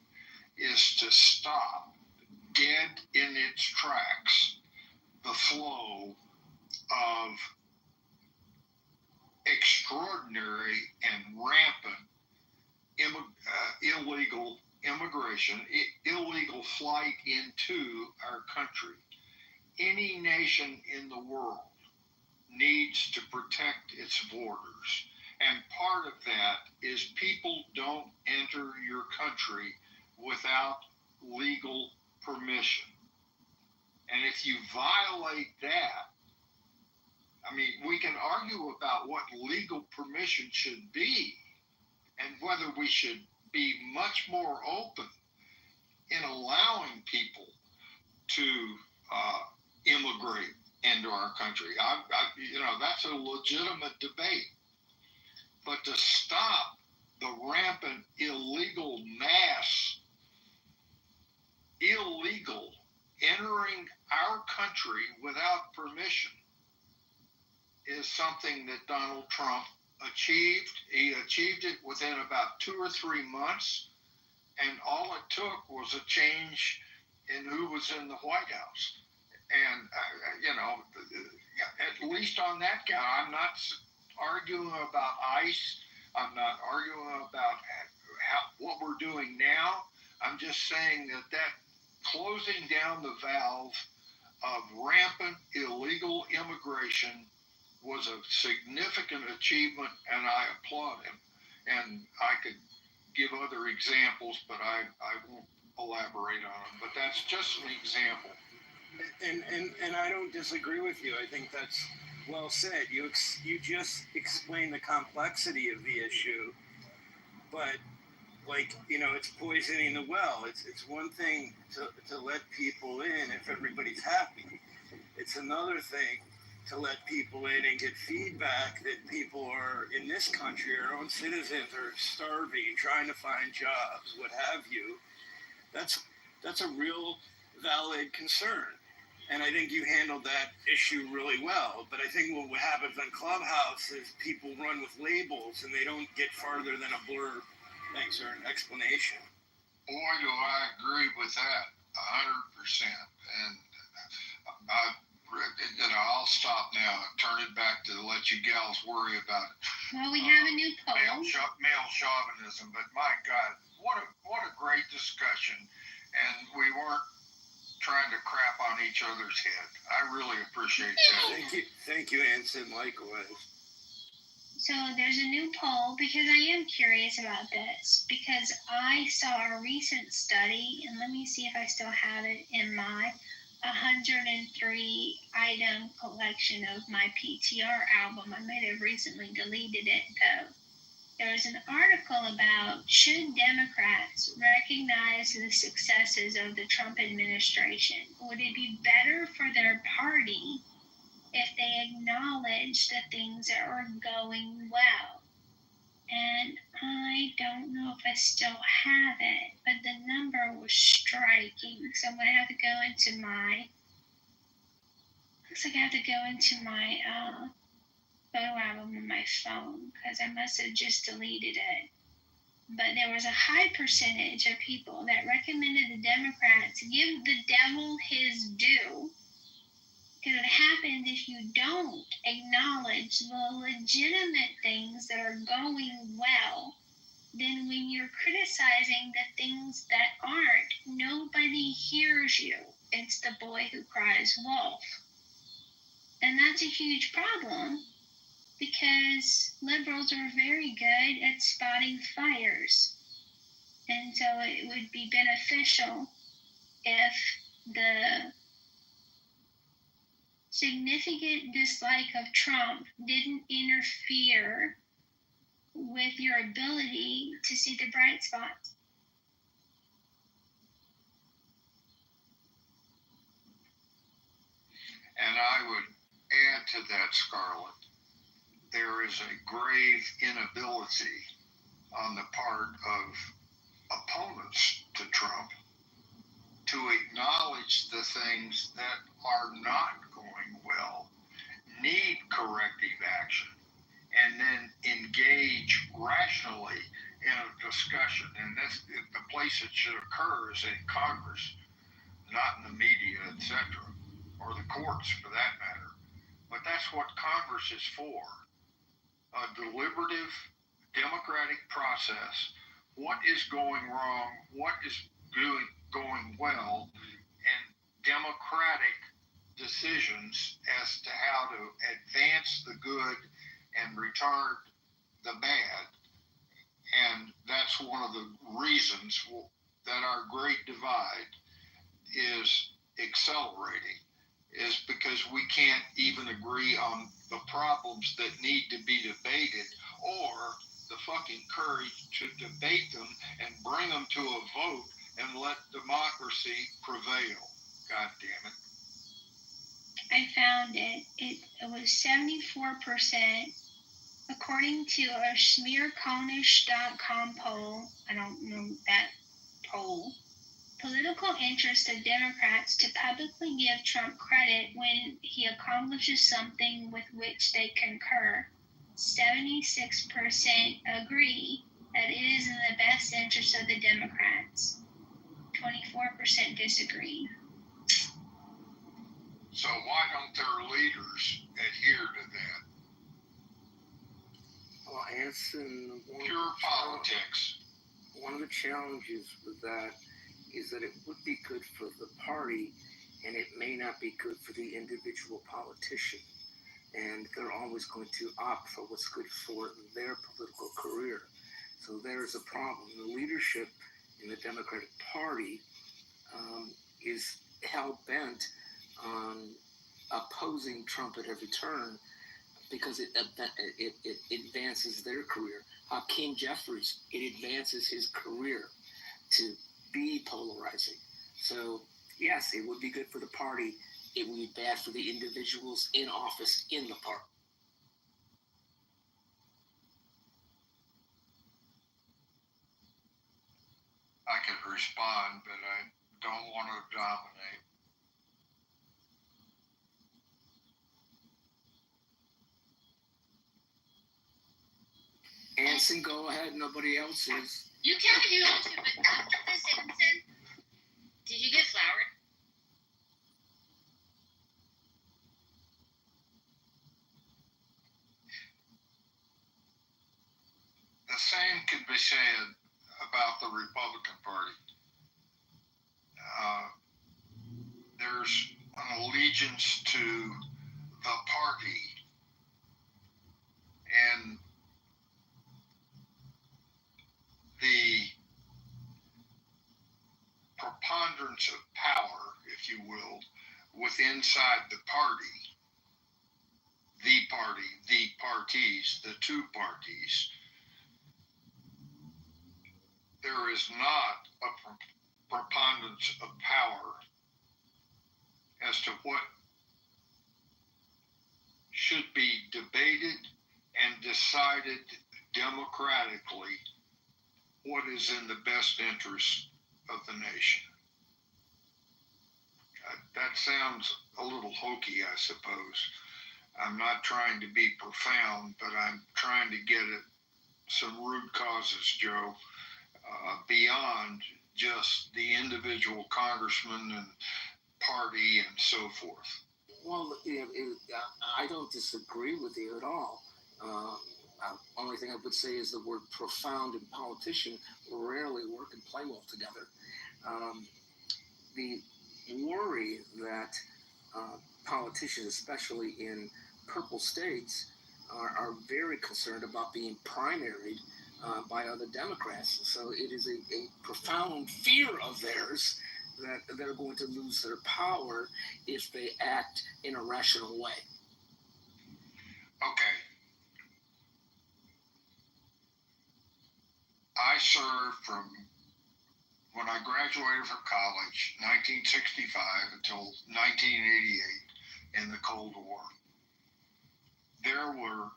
is to stop dead in its tracks the flow of extraordinary and rampant illegal immigration, illegal flight into our country. Any nation in the world needs to protect its borders. And part of that is people don't enter your country without legal permission. And if you violate that, I mean, we can argue about what legal permission should be and whether we should be much more open in allowing people to immigrate into our country. That's a legitimate debate. But to stop the rampant illegal mass, illegal entering our country without permission is something that Donald Trump achieved. He achieved it within about 2 or 3 months, and all it took was a change in who was in the White House. And, at least on that count, I'm not arguing about ICE. I'm not arguing about what we're doing now. I'm just saying that closing down the valve of rampant illegal immigration was a significant achievement, and I applaud him. And I could give other examples, but I won't elaborate on them. But that's just an example. And I don't disagree with you. I think that's well said. You just explained the complexity of the issue, but it's poisoning the well. It's one thing to let people in if everybody's happy. It's another thing to let people in and get feedback that people are in this country, our own citizens are starving, trying to find jobs, what have you. That's a real valid concern. And I think you handled that issue really well. But I think what happens on Clubhouse is people run with labels and they don't get farther than a blurb. Thanks, or an explanation. Boy, do I agree with that 100%. And I'll stop now and turn it back to let you gals worry about it. Well, we have a new poll. Male chauvinism, but my God, what a great discussion. And we weren't trying to crap on each other's head. I really appreciate that. Thank you, Anson. Likewise. So there's a new poll because I am curious about this because I saw a recent study, and let me see if I still have it in my 103 item collection of my PTR album. I might have recently deleted it though. There was an article about should Democrats recognize the successes of the Trump administration? Would it be better for their party if they acknowledge that things are going well? And I don't know if I still have it, but the number was striking. So I'm going to have to go into my, looks like I have to go into my photo album on my phone because I must have just deleted it. But there was a high percentage of people that recommended the Democrats give the devil his due Because it happens if you don't acknowledge the legitimate things that are going well. Then when you're criticizing the things that aren't, nobody hears you. It's the boy who cries wolf. And that's a huge problem because liberals are very good at spotting fires. And so it would be beneficial if the significant dislike of Trump didn't interfere with your ability to see the bright spots. And I would add to that, Scarlett, there is a grave inability on the part of opponents to Trump to acknowledge the things that are not going well, need corrective action, and then engage rationally in a discussion. And that's the place it should occur is in Congress, not in the media, etc., or the courts for that matter. But that's what Congress is for. A deliberative, democratic process. What is going wrong? What is going well? And democratic decisions as to how to advance the good and retard the bad. And that's one of the reasons that our great divide is accelerating, is because we can't even agree on the problems that need to be debated or the fucking courage to debate them and bring them to a vote and let democracy prevail. God damn it. I found it. It was 74%. According to a smearcornish.com poll, I don't know that poll, political interest of Democrats to publicly give Trump credit when he accomplishes something with which they concur. 76% agree that it is in the best interest of the Democrats. 24% disagree. So why don't their leaders adhere to that? Well, Anson, pure politics. One of the challenges with that is that it would be good for the party, and it may not be good for the individual politician. And they're always going to opt for what's good for their political career. So there's a problem. The leadership in the Democratic Party is hell-bent on opposing Trump at every turn because it advances their career. Hakeem Jeffries, it advances his career to be polarizing. So, yes, it would be good for the party. It would be bad for the individuals in office in the party. I could respond, but I don't want to dominate. Anson, go ahead. Nobody else is. You can do that too, but after this, Anson, did you get floured? The same could be said about the Republican Party. There's an allegiance to the party, and the preponderance of power, if you will, within inside the party, the parties, the two parties, there is not a preponderance of power as to what should be debated and decided democratically what is in the best interest of the nation. That sounds a little hokey, I suppose. I'm not trying to be profound, but I'm trying to get at some root causes, Joe, beyond just the individual congressman and party and so forth. Well, I don't disagree with you at all. Only thing I would say is the word profound and politician rarely work and play well together. The worry that politicians, especially in purple states, are very concerned about being primaried by other Democrats. So it is a profound fear of theirs that they're going to lose their power if they act in a rational way. Okay. I served from when I graduated from college, 1965 until 1988 in the Cold War. There were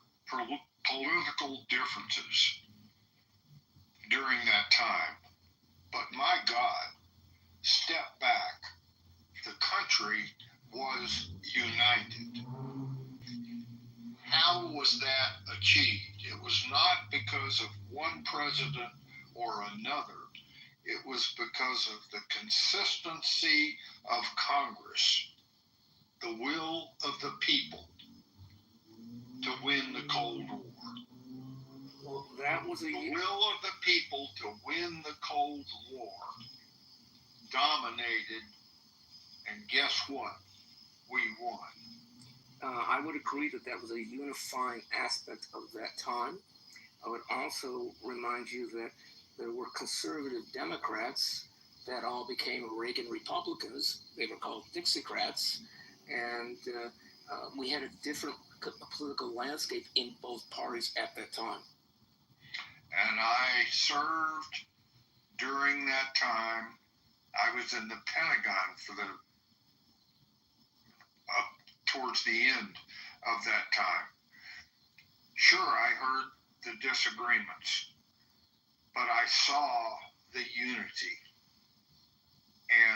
political differences during that time. But my God, step back. The country was united. How was that achieved? It was not because of one president or another. It was because of the consistency of Congress, the will of the people to win the Cold War. Well, that was the will of the people to win the Cold War dominated, and guess what? We won. I would agree that was a unifying aspect of that time. I would also remind you that there were conservative Democrats that all became Reagan Republicans. They were called Dixiecrats. And we had a different political landscape in both parties at that time. And I served during that time. I was in the Pentagon for up towards the end of that time. Sure, I heard the disagreements, but I saw the unity.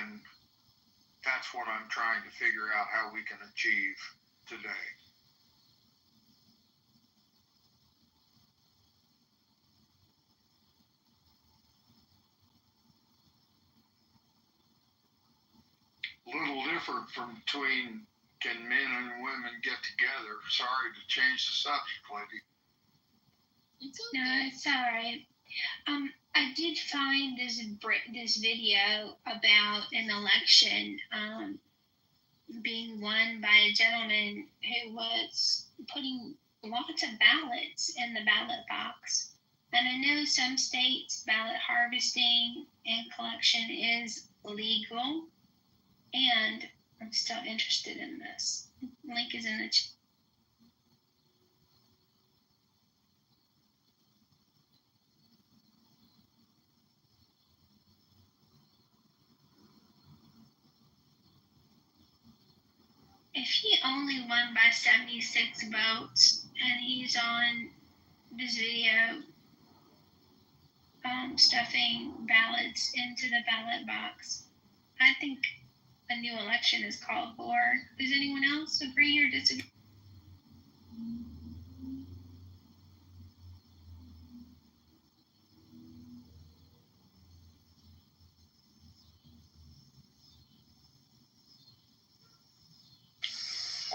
And that's what I'm trying to figure out how we can achieve today. Little different from between can men and women get together. Sorry to change the subject, lady. No, it's all right. I did find this video about an election being won by a gentleman who was putting lots of ballots in the ballot box. And I know some states ballot harvesting and collection is legal, and I'm still interested in this. Link is in the chat. If he only won by 76 votes and he's on this video stuffing ballots into the ballot box, I think a new election is called for. Does anyone else agree or disagree?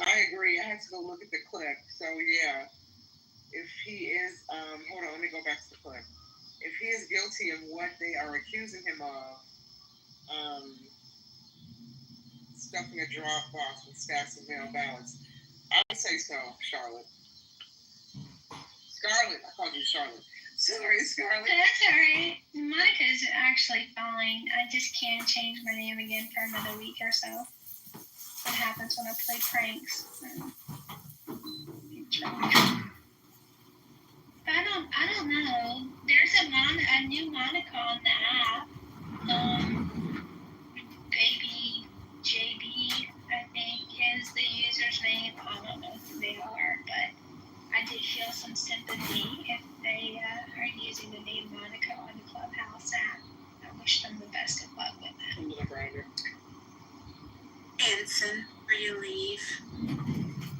I agree. I had to go look at the clip. So yeah, if he is, hold on, let me go back to the clip. If he is guilty of what they are accusing him of, stuffing a drop box with stacks of mail ballots, I would say so, Charlotte. Scarlett, I called you Charlotte. Sorry, Scarlett. That's all right. Monica's actually fine. I just can't change my name again for another week or so. What happens when I play pranks? I don't know. There's a new Monica on the app. Baby JB, I think is the user's name. I don't know who they are, but I did feel some sympathy if they are using the name Monica on the Clubhouse app. I wish them the best of luck with it. Little grinder. Anson, before you leave,